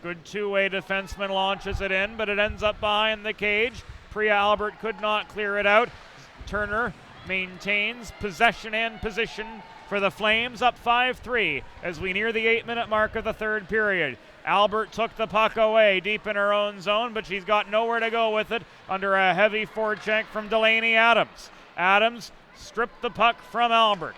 [SPEAKER 1] Good two-way defenseman launches it in, but it ends up behind the cage. Priya Albert could not clear it out. Turner maintains possession and position for the Flames, up 5-3 as we near the 8-minute mark of the third period. Albert took the puck away deep in her own zone, but she's got nowhere to go with it under a heavy forecheck from Delaney Adams. Adams stripped the puck from Albert.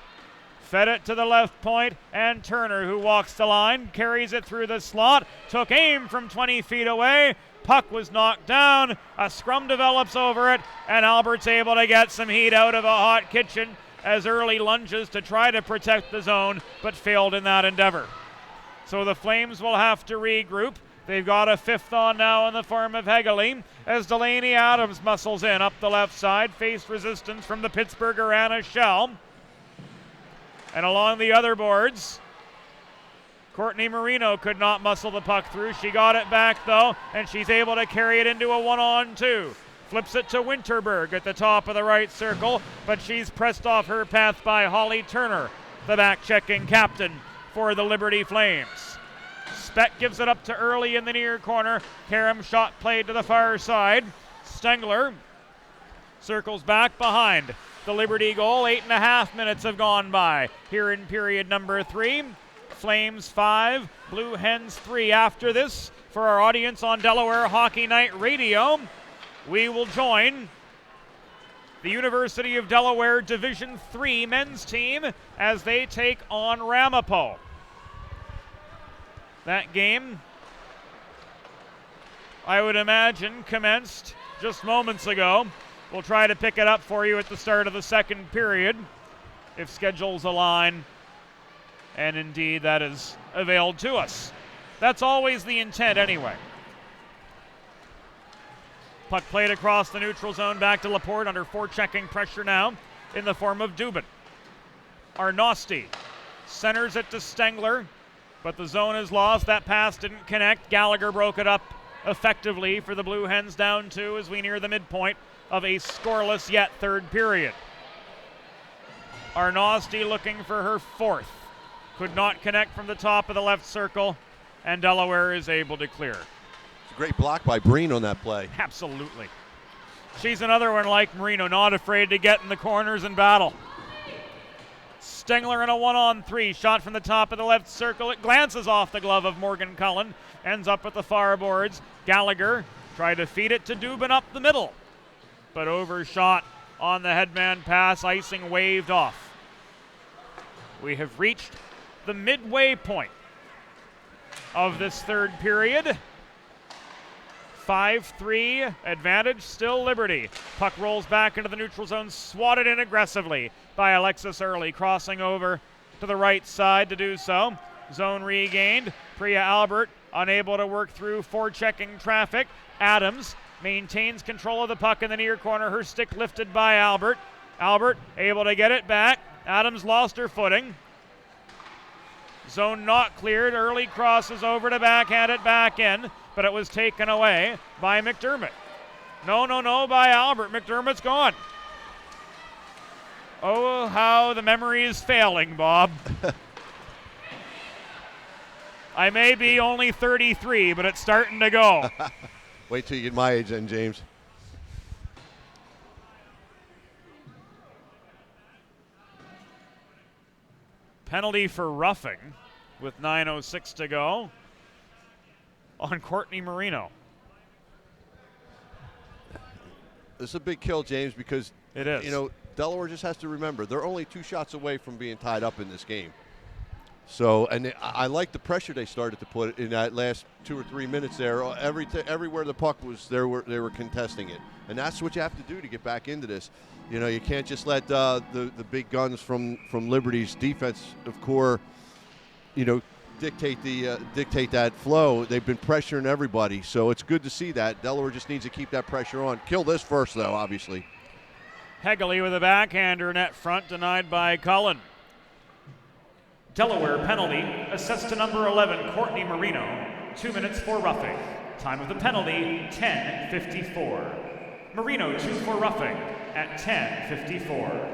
[SPEAKER 1] Fed it to the left point, and Turner, who walks the line, carries it through the slot, took aim from 20 feet away. Puck was knocked down. A scrum develops over it, and Albert's able to get some heat out of a hot kitchen as early lunges to try to protect the zone, but failed in that endeavor. So the Flames will have to regroup. They've got a fifth on now in the form of Hegele as Delaney Adams muscles in up the left side, faced resistance from the Pittsburgher Anna Schell. And along the other boards, Courtney Marino could not muscle the puck through. She got it back though, and she's able to carry it into a 1-on-2. Flips it to Winterberg at the top of the right circle, but she's pressed off her path by Holly Turner, the back-checking captain for the Liberty Flames. Speck gives it up to Early in the near corner. Karam shot played to the far side. Stengler circles back behind the Liberty goal. 8.5 minutes have gone by here in period number 3. Flames 5, Blue Hens 3. After this, for our audience on Delaware Hockey Night Radio, we will join the University of Delaware Division III men's team as they take on Ramapo. That game, I would imagine, commenced just moments ago. We'll try to pick it up for you at the start of the second period if schedules align, and indeed that is availed to us. That's always the intent anyway. Puck played across the neutral zone back to Laporte under forechecking pressure now in the form of Dubin. Arnosti centers it to Stengler, but the zone is lost. That pass didn't connect. Gallagher broke it up effectively for the Blue Hens, down 2 as we near the midpoint of a scoreless yet third period. Arnosti looking for her fourth. Could not connect from the top of the left circle, and Delaware is able to clear.
[SPEAKER 2] It's a great block by Breen on that play.
[SPEAKER 1] Absolutely. She's another one like Marino, not afraid to get in the corners and battle. Stengler in a 1-on-3, shot from the top of the left circle. It glances off the glove of Morgan Cullen, ends up at the far boards. Gallagher tried to feed it to Dubin up the middle, but overshot on the headman pass, icing waved off. We have reached the midway point of this third period. 5-3 advantage, still Liberty. Puck rolls back into the neutral zone, swatted in aggressively by Alexis Early, crossing over to the right side to do so. Zone regained. Priya Albert unable to work through forechecking traffic. Adams maintains control of the puck in the near corner, her stick lifted by Albert. Albert able to get it back. Adams lost her footing. Zone not cleared. Early crosses over to backhand it back in, but it was taken away by McDermott. No, by Albert. McDermott's gone. Oh, how the memory is failing, Bob. I may be only 33, but it's starting to go.
[SPEAKER 2] Wait till you get my age then, James.
[SPEAKER 1] Penalty for roughing with 9:06 to go on Courtney Marino.
[SPEAKER 2] This is a big kill, James, because
[SPEAKER 1] it is.
[SPEAKER 2] You know, Delaware just has to remember they're only 2 shots away from being tied up in this game. So, and I like the pressure they started to put in that last 2 or 3 minutes there. Everywhere the puck was, they were contesting it, and that's what you have to do to get back into this. You know, you can't just let the big guns from Liberty's defensive core, you know, dictate that flow. They've been pressuring everybody, so it's good to see that. Delaware just needs to keep that pressure on. Kill this first, though, obviously.
[SPEAKER 1] Hegele with a backhander net front, denied by Cullen.
[SPEAKER 3] Delaware penalty, assessed to number 11, Courtney Marino. 2 minutes for roughing. Time of the penalty, 10:54. Marino 2 for roughing at 10:54.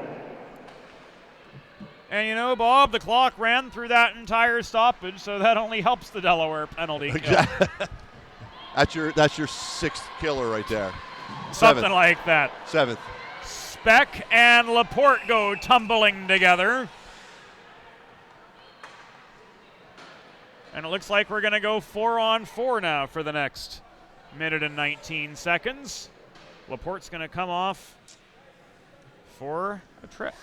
[SPEAKER 1] And you know, Bob, the clock ran through that entire stoppage, so that only helps the Delaware penalty kill.
[SPEAKER 2] That's your 6th killer right there.
[SPEAKER 1] Something
[SPEAKER 2] 7th.
[SPEAKER 1] like that.
[SPEAKER 2] 7th.
[SPEAKER 1] Speck and Laporte go tumbling together. And it looks like we're going to go 4-on-4 now for the next minute and 19 seconds. Laporte's going to come off for a trip.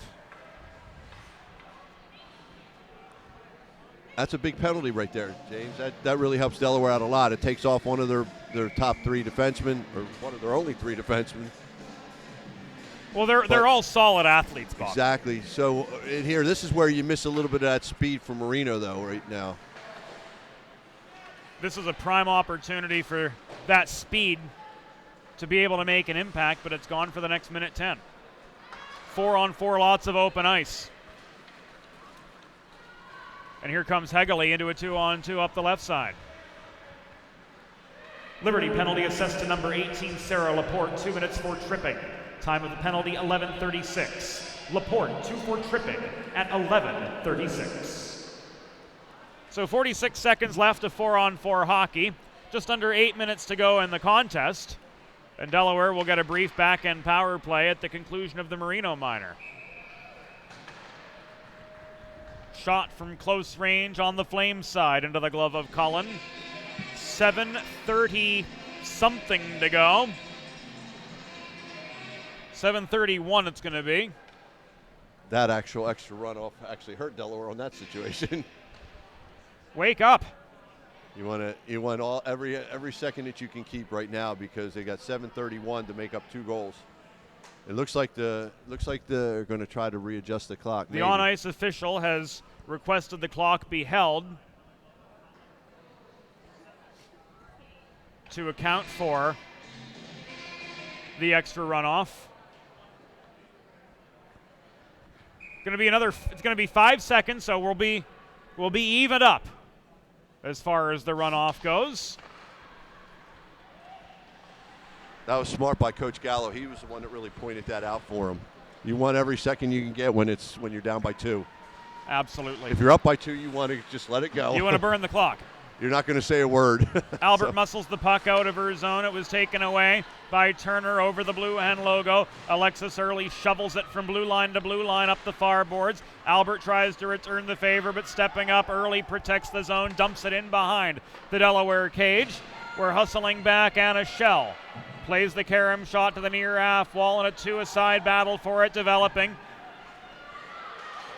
[SPEAKER 2] That's a big penalty right there, James. That really helps Delaware out a lot. It takes off one of their top 3 defensemen, or one of their only 3 defensemen.
[SPEAKER 1] Well, they're all solid athletes, Bob.
[SPEAKER 2] Exactly. So in here, this is where you miss a little bit of that speed from Marino, though, right now.
[SPEAKER 1] This is a prime opportunity for that speed to be able to make an impact, but it's gone for the next minute 10. 4-on-4, lots of open ice. And here comes Hegeley into a 2-on-2 up the left side.
[SPEAKER 3] Liberty penalty assessed to number 18, Sarah Laporte, 2 minutes for tripping. Time of the penalty, 11:36. Laporte, 2 for tripping at 11:36.
[SPEAKER 1] So 46 seconds left of 4-on-4 hockey. Just under 8 minutes to go in the contest. And Delaware will get a brief back-end power play at the conclusion of the Marino minor. Shot from close range on the Flames side into the glove of Cullen. 7:30 something to go. 7:31 it's going to be.
[SPEAKER 2] That actual extra runoff actually hurt Delaware on that situation.
[SPEAKER 1] Wake up.
[SPEAKER 2] You want every second that you can keep right now, because they got 7:31 to make up 2 goals. It looks like they're going to try to readjust the clock.
[SPEAKER 1] The on-ice official has requested the clock be held to account for the extra runoff. It's going to be 5 seconds, so we'll be evened up as far as the runoff goes.
[SPEAKER 2] That was smart by Coach Gallo. He was the one that really pointed that out for him. You want every second you can get when you're down by 2.
[SPEAKER 1] Absolutely.
[SPEAKER 2] If you're up by 2, you want to just let it go.
[SPEAKER 1] You want to burn the clock.
[SPEAKER 2] You're not going to say a word.
[SPEAKER 1] Albert muscles the puck out of her zone. It was taken away by Turner over the Blue Hen logo. Alexis Early shovels it from blue line to blue line up the far boards. Albert tries to return the favor, but stepping up, Early protects the zone, dumps it in behind the Delaware cage. We're hustling back. Anna Schell plays the carom shot to the near half wall, and a 2-a-side battle for it developing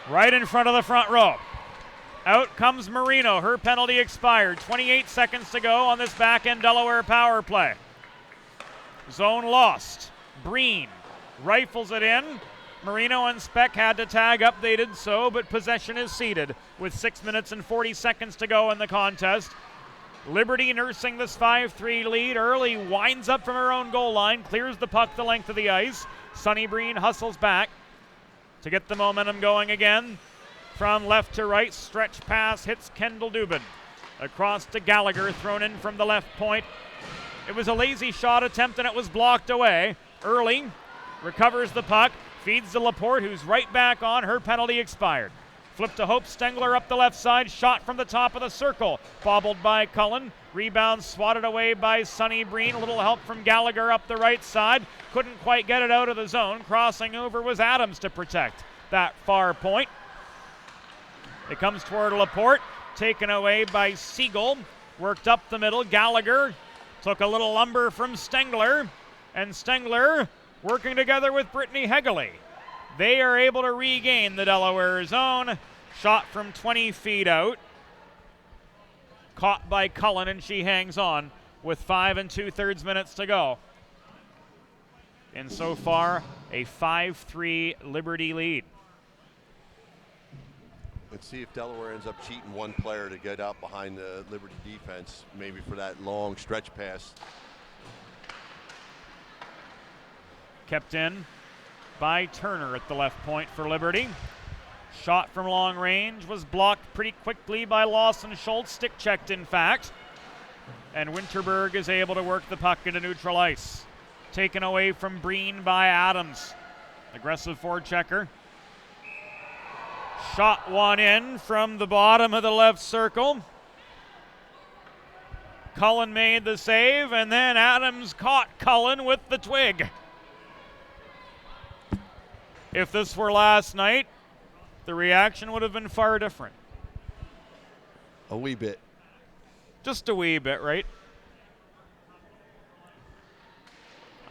[SPEAKER 1] right in front of the front row. Out comes Marino. Her penalty expired. 28 seconds to go on this back-end Delaware power play. Zone lost. Breen rifles it in. Marino and Speck had to tag up. They did so, but possession is ceded with 6 minutes and 40 seconds to go in the contest. Liberty nursing this 5-3 lead. Early winds up from her own goal line, clears the puck the length of the ice. Sunny Breen hustles back to get the momentum going again. From left to right, stretch pass hits Kendall Dubin. Across to Gallagher, thrown in from the left point. It was a lazy shot attempt and it was blocked away. Early recovers the puck, feeds to Laporte, who's right back on. Her penalty expired. Flip to Hope Stengler up the left side, shot from the top of the circle. Bobbled by Cullen, rebound swatted away by Sunny Breen. A little help from Gallagher up the right side. Couldn't quite get it out of the zone. Crossing over was Adams to protect that far point. It comes toward Laporte, taken away by Siegel. Worked up the middle. Gallagher took a little lumber from Stengler, and Stengler working together with Brittany Hegeley. They are able to regain the Delaware zone. Shot from 20 feet out. Caught by Cullen, and she hangs on with 5 2/3 minutes to go. And so far, a 5-3 Liberty lead.
[SPEAKER 2] Let's see if Delaware ends up cheating one player to get out behind the Liberty defense, maybe for that long stretch pass.
[SPEAKER 1] Kept in by Turner at the left point for Liberty. Shot from long range was blocked pretty quickly by Lawson Schultz, stick checked in fact. And Winterberg is able to work the puck into neutral ice. Taken away from Breen by Adams. Aggressive forechecker. Shot one in from the bottom of the left circle. Cullen made the save, and then Adams caught Cullen with the twig. If this were last night, the reaction would have been far different.
[SPEAKER 2] A wee bit.
[SPEAKER 1] Just a wee bit, right?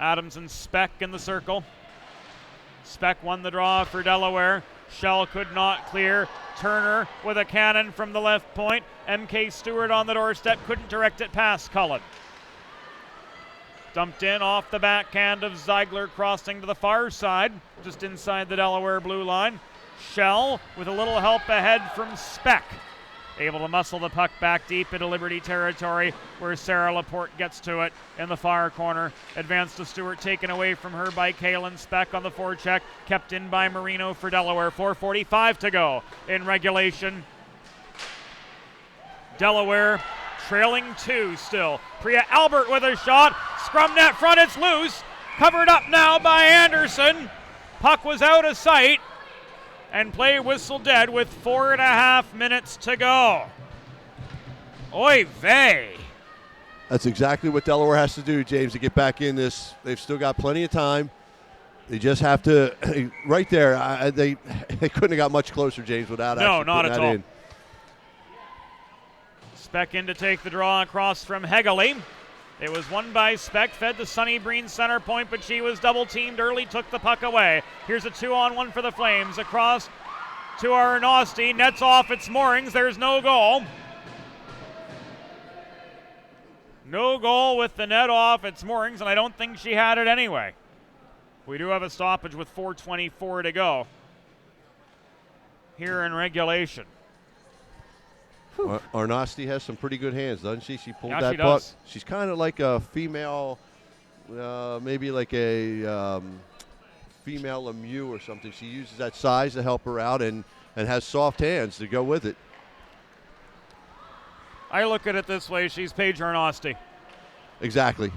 [SPEAKER 1] Adams and Speck in the circle. Speck won the draw for Delaware. Shell could not clear. Turner with a cannon from the left point. MK Stewart on the doorstep, couldn't direct it past Cullen. Dumped in off the backhand of Ziegler, crossing to the far side, just inside the Delaware blue line. Shell with a little help ahead from Speck. Able to muscle the puck back deep into Liberty territory, where Sarah Laporte gets to it in the far corner. Advance to Stewart, taken away from her by Kaylin Speck on the forecheck. Kept in by Marino for Delaware. 4:45 to go in regulation. Delaware trailing 2 still. Priya Albert with a shot. Scrum net front, it's loose. Covered up now by Anderson. Puck was out of sight. And play whistle dead with 4.5 minutes to go. Oy vey.
[SPEAKER 2] That's exactly what Delaware has to do, James, to get back in this. They've still got plenty of time. They just have to, right there, they couldn't have got much closer, James, without actually
[SPEAKER 1] not
[SPEAKER 2] putting
[SPEAKER 1] at
[SPEAKER 2] that
[SPEAKER 1] all.
[SPEAKER 2] in.
[SPEAKER 1] Speck in to take the draw across from Hegeley. It was won by Speck, fed to Sunny Breen center point, but she was double teamed early, took the puck away. Here's a 2-on-1 for the Flames. Across to Arnosti, nets off its moorings. There's no goal. No goal with the net off its moorings, and I don't think she had it anyway. We do have a stoppage with 4:24 to go here in regulation.
[SPEAKER 2] Arnosti has some pretty good hands, doesn't she? She pulled
[SPEAKER 1] Yeah,
[SPEAKER 2] that
[SPEAKER 1] she
[SPEAKER 2] puck.
[SPEAKER 1] does.
[SPEAKER 2] She's kind of like a female, maybe like a female Lemieux or something. She uses that size to help her out and has soft hands to go with it.
[SPEAKER 1] I look at it this way, she's Paige Arnosti.
[SPEAKER 2] Exactly.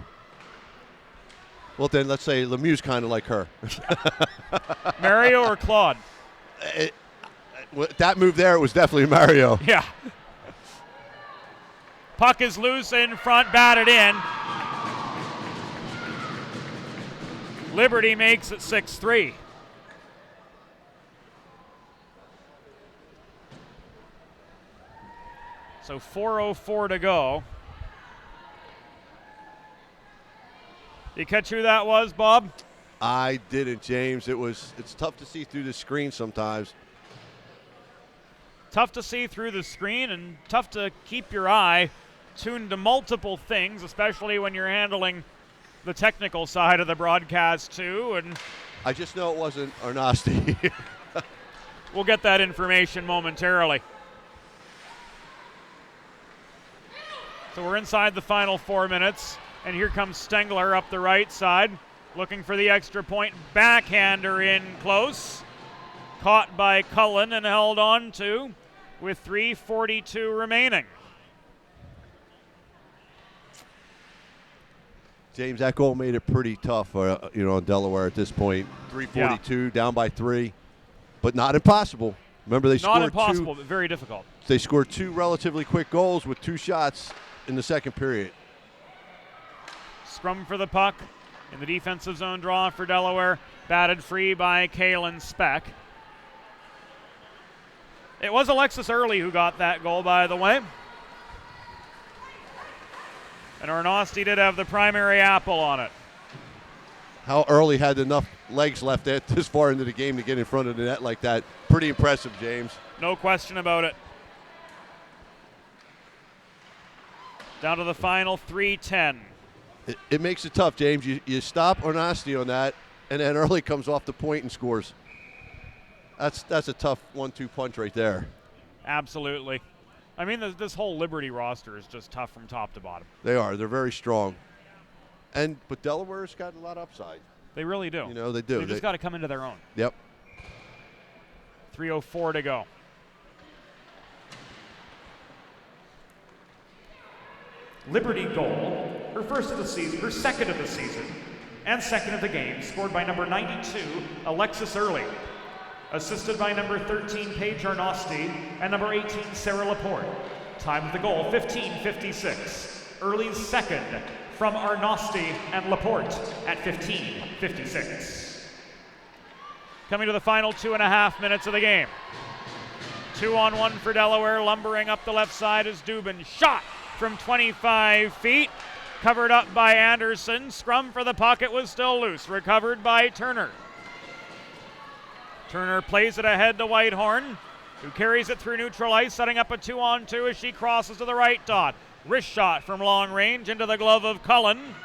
[SPEAKER 2] Well, then let's say Lemieux's kind of like her.
[SPEAKER 1] Mario or Claude?
[SPEAKER 2] That move there, it was definitely Mario.
[SPEAKER 1] Yeah. Puck is loose in front, batted in. Liberty makes it 6-3. So 4:04 to go. You catch who that was, Bob?
[SPEAKER 2] I didn't, James. It's tough to see through the screen sometimes.
[SPEAKER 1] Tough to see through the screen and tough to keep your eye tuned to multiple things, especially when you're handling the technical side of the broadcast too. And
[SPEAKER 2] I just know it wasn't Arnosti.
[SPEAKER 1] we'll get that information momentarily. So we're inside the final 4 minutes, and here comes Stengler up the right side, looking for the extra point. Backhander in close. Caught by Cullen and held on to with 3:42 remaining.
[SPEAKER 2] James, that goal made it pretty tough, on Delaware at this point. 3:42, down by 3, but not impossible. Remember, they scored
[SPEAKER 1] Not impossible, but very difficult.
[SPEAKER 2] They scored 2 relatively quick goals with 2 shots in the second period.
[SPEAKER 1] Scrum for the puck in the defensive zone draw for Delaware. Batted free by Kaylin Speck. It was Alexis Early who got that goal, by the way. And Arnosti did have the primary apple on it.
[SPEAKER 2] How Early had enough legs left this far into the game to get in front of the net like that. Pretty impressive, James.
[SPEAKER 1] No question about it. Down to the final 3:10.
[SPEAKER 2] It makes it tough, James. You stop Arnosti on that, and then Early comes off the point and scores. That's a tough 1-2 punch right there.
[SPEAKER 1] Absolutely. I mean, this whole Liberty roster is just tough from top to bottom.
[SPEAKER 2] They are. They're very strong. But Delaware's got a lot of upside.
[SPEAKER 1] They really do.
[SPEAKER 2] They do.
[SPEAKER 1] They've just got to come into their own.
[SPEAKER 2] Yep.
[SPEAKER 1] 3:04 to go.
[SPEAKER 3] Liberty goal, her first of the season, her second of the season, and second of the game, scored by number 92, Alexis Early. Assisted by number 13, Paige Arnosti, and number 18, Sarah Laporte. Time of the goal, 15:56. Early's second from Arnosti and Laporte at 15:56.
[SPEAKER 1] Coming to the final 2.5 minutes of the game. 2-on-1 for Delaware, lumbering up the left side is Dubin. Shot from 25 feet. Covered up by Anderson. Scrum for the pocket was still loose. Recovered by Turner. Turner plays it ahead to Whitehorn, who carries it through neutral ice, setting up a 2-on-2 as she crosses to the right dot. Wrist shot from long range into the glove of Cullen.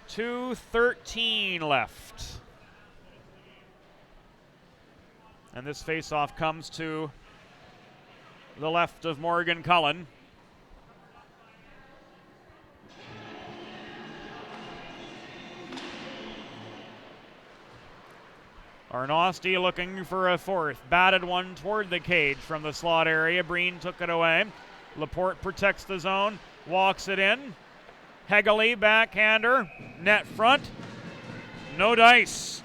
[SPEAKER 1] 2:13 left. And this faceoff comes to the left of Morgan Cullen. Arnosti looking for a fourth. Batted one toward the cage from the slot area. Breen took it away. Laporte protects the zone, walks it in. Hegley, backhander, net front. No dice.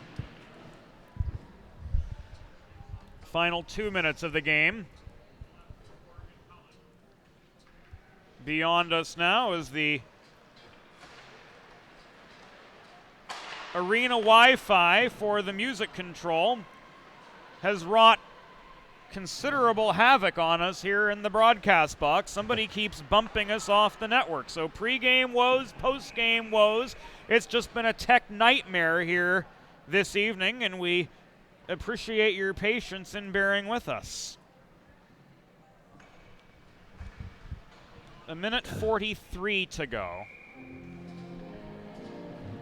[SPEAKER 1] Final 2 minutes of the game. Beyond us now is the arena Wi-Fi for the music control has wrought considerable havoc on us here in the broadcast box. Somebody keeps bumping us off the network. So pregame woes, postgame woes. It's just been a tech nightmare here this evening, and we appreciate your patience in bearing with us. 1:43 to go.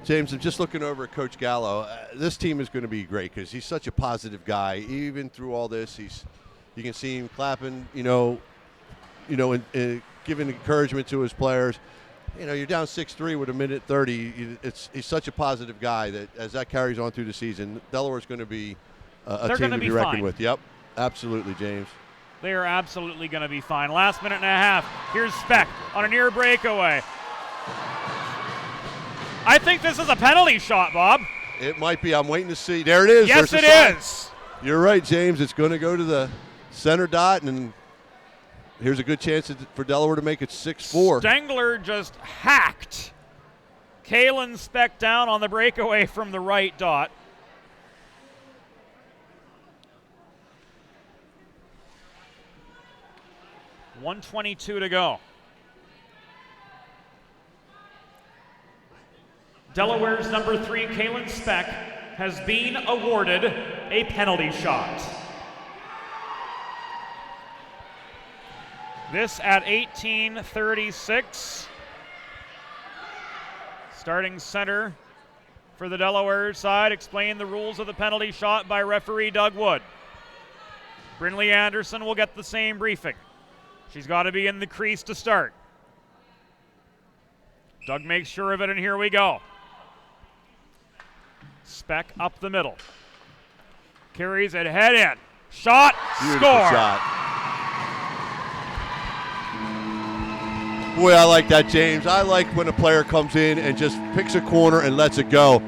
[SPEAKER 2] James, I'm just looking over at Coach Gallo. This team is going to be great because he's such a positive guy. Even through all this, you can see him clapping, and giving encouragement to his players. You're down 6-3 with 1:30. He's such a positive guy that as that carries on through the season, Delaware's going to be a team to be reckoned with. Yep, absolutely, James.
[SPEAKER 1] They are absolutely going to be fine. Last minute and a half. Here's Speck on a near breakaway. I think this is a penalty shot, Bob.
[SPEAKER 2] It might be. I'm waiting to see. There it is.
[SPEAKER 1] Yes, it is.
[SPEAKER 2] You're right, James. It's going to go to the center dot, and here's a good chance for Delaware to make it 6-4.
[SPEAKER 1] Stengler just hacked Kalen Speck down on the breakaway from the right dot. .122 to go.
[SPEAKER 3] Delaware's number 3, Kalen Speck, has been awarded a penalty shot.
[SPEAKER 1] This at 18:36. Starting center for the Delaware side. Explain the rules of the penalty shot by referee Doug Wood. Brinley Anderson will get the same briefing. She's got to be in the crease to start. Doug makes sure of it, and here we go. Speck up the middle. Carries it head in. Shot,
[SPEAKER 2] Beautiful
[SPEAKER 1] score.
[SPEAKER 2] Shot. Boy, I like that, James. I like when a player comes in and just picks a corner and lets it go.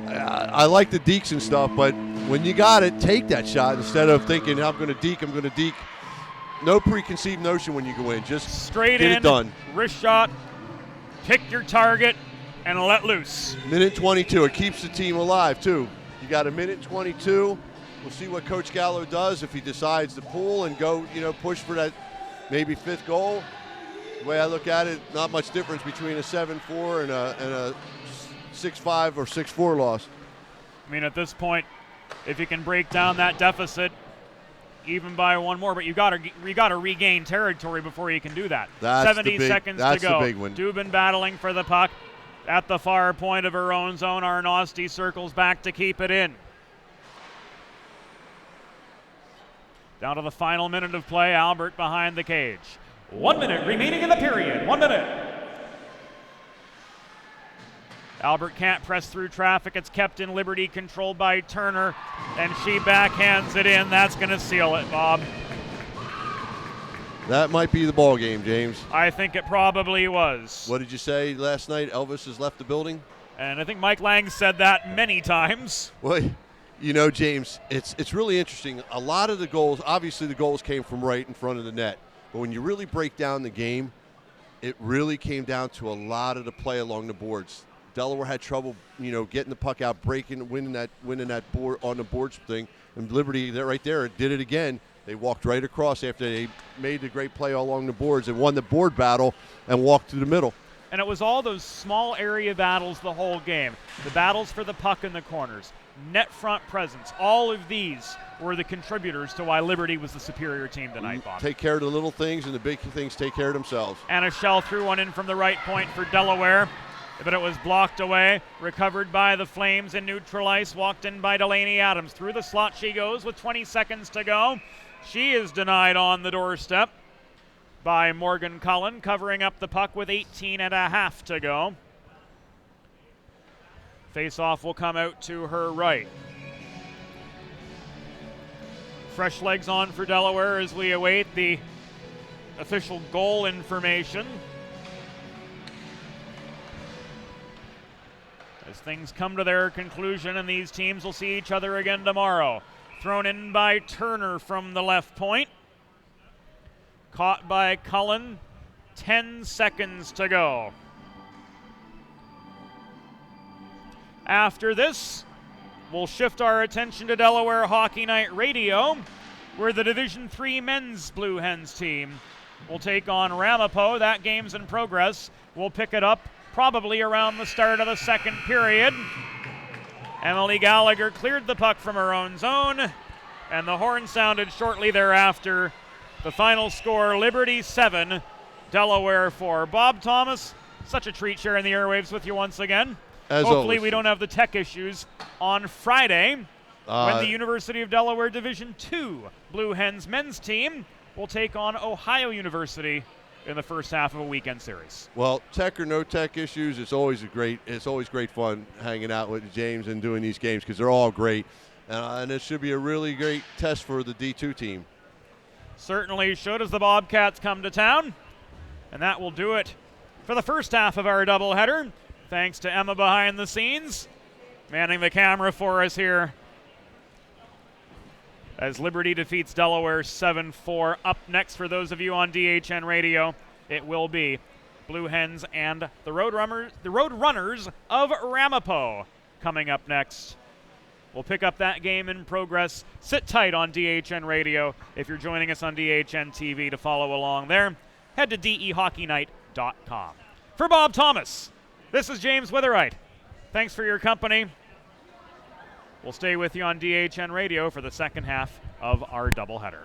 [SPEAKER 2] I like the dekes and stuff, but when you got it, take that shot instead of thinking, I'm going to deke. No preconceived notion when you go in. Just
[SPEAKER 1] straight
[SPEAKER 2] get
[SPEAKER 1] in,
[SPEAKER 2] it done.
[SPEAKER 1] Wrist shot, pick your target, and let loose.
[SPEAKER 2] 1:22. It keeps the team alive, too. You got 1:22. We'll see what Coach Gallo does if he decides to pull and go, push for that maybe 5th goal. The way I look at it, not much difference between a 7-4 and a 6-5 or 6-4 loss.
[SPEAKER 1] I mean, at this point, if you can break down that deficit even by one more, but you got to regain territory before you can do that.
[SPEAKER 2] That's
[SPEAKER 1] 70 seconds to go.
[SPEAKER 2] That's the big one.
[SPEAKER 1] Dubin battling for the puck at the far point of her own zone. Arnosti circles back to keep it in. Down to the final minute of play. Albert behind the cage.
[SPEAKER 3] 1 minute remaining in the period. 1 minute.
[SPEAKER 1] Albert can't press through traffic. It's kept in Liberty, controlled by Turner, and she backhands it in. That's going to seal it, Bob.
[SPEAKER 2] That might be the ball game, James.
[SPEAKER 1] I think it probably was.
[SPEAKER 2] What did you say last night? Elvis has left the building?
[SPEAKER 1] And I think Mike Lang said that many times.
[SPEAKER 2] Well, James, it's really interesting. A lot of the goals, obviously the goals came from right in front of the net. But when you really break down the game, it really came down to a lot of the play along the boards. Delaware had trouble, getting the puck out, breaking, winning that board on the boards thing. And Liberty, right there, did it again. They walked right across after they made the great play along the boards and won the board battle and walked to the middle.
[SPEAKER 1] And it was all those small area battles the whole game. The battles for the puck in the corners, net front presence, all of these were the contributors to why Liberty was the superior team tonight, Bob.
[SPEAKER 2] Take care of the little things, and the big things take care of themselves.
[SPEAKER 1] And a shell threw one in from the right point for Delaware, but it was blocked away, recovered by the Flames in neutral ice, walked in by Delaney Adams. Through the slot she goes with 20 seconds to go. She is denied on the doorstep by Morgan Cullen, covering up the puck with 18 and a half to go. Face-off will come out to her right. Fresh legs on for Delaware as we await the official goal information. As things come to their conclusion, and these teams will see each other again tomorrow. Thrown in by Turner from the left point. Caught by Cullen. 10 seconds to go. After this, we'll shift our attention to Delaware Hockey Night Radio, where the Division III men's Blue Hens team will take on Ramapo. That game's in progress. We'll pick it up probably around the start of the second period. Emily Gallagher cleared the puck from her own zone, and the horn sounded shortly thereafter. The final score, Liberty 7, Delaware 4. Bob Thomas, such a treat sharing the airwaves with you once again.
[SPEAKER 2] As
[SPEAKER 1] Hopefully
[SPEAKER 2] always.
[SPEAKER 1] we don't have the tech issues on Friday when the University of Delaware Division II Blue Hens men's team will take on Ohio University in the first half of a weekend series.
[SPEAKER 2] Well, tech or no tech issues, it's always great fun hanging out with James and doing these games because they're all great, and it should be a really great test for the D2 team.
[SPEAKER 1] Certainly should as the Bobcats come to town, and that will do it for the first half of our doubleheader. Thanks to Emma behind the scenes, manning the camera for us here as Liberty defeats Delaware 7-4. Up next for those of you on DHN Radio, it will be Blue Hens and the Roadrunners of Ramapo coming up next. We'll pick up that game in progress. Sit tight on DHN Radio if you're joining us on DHN TV to follow along there. Head to DEHockeyNight.com. For Bob Thomas, this is James Witherite. Thanks for your company. We'll stay with you on DHN Radio for the second half of our doubleheader.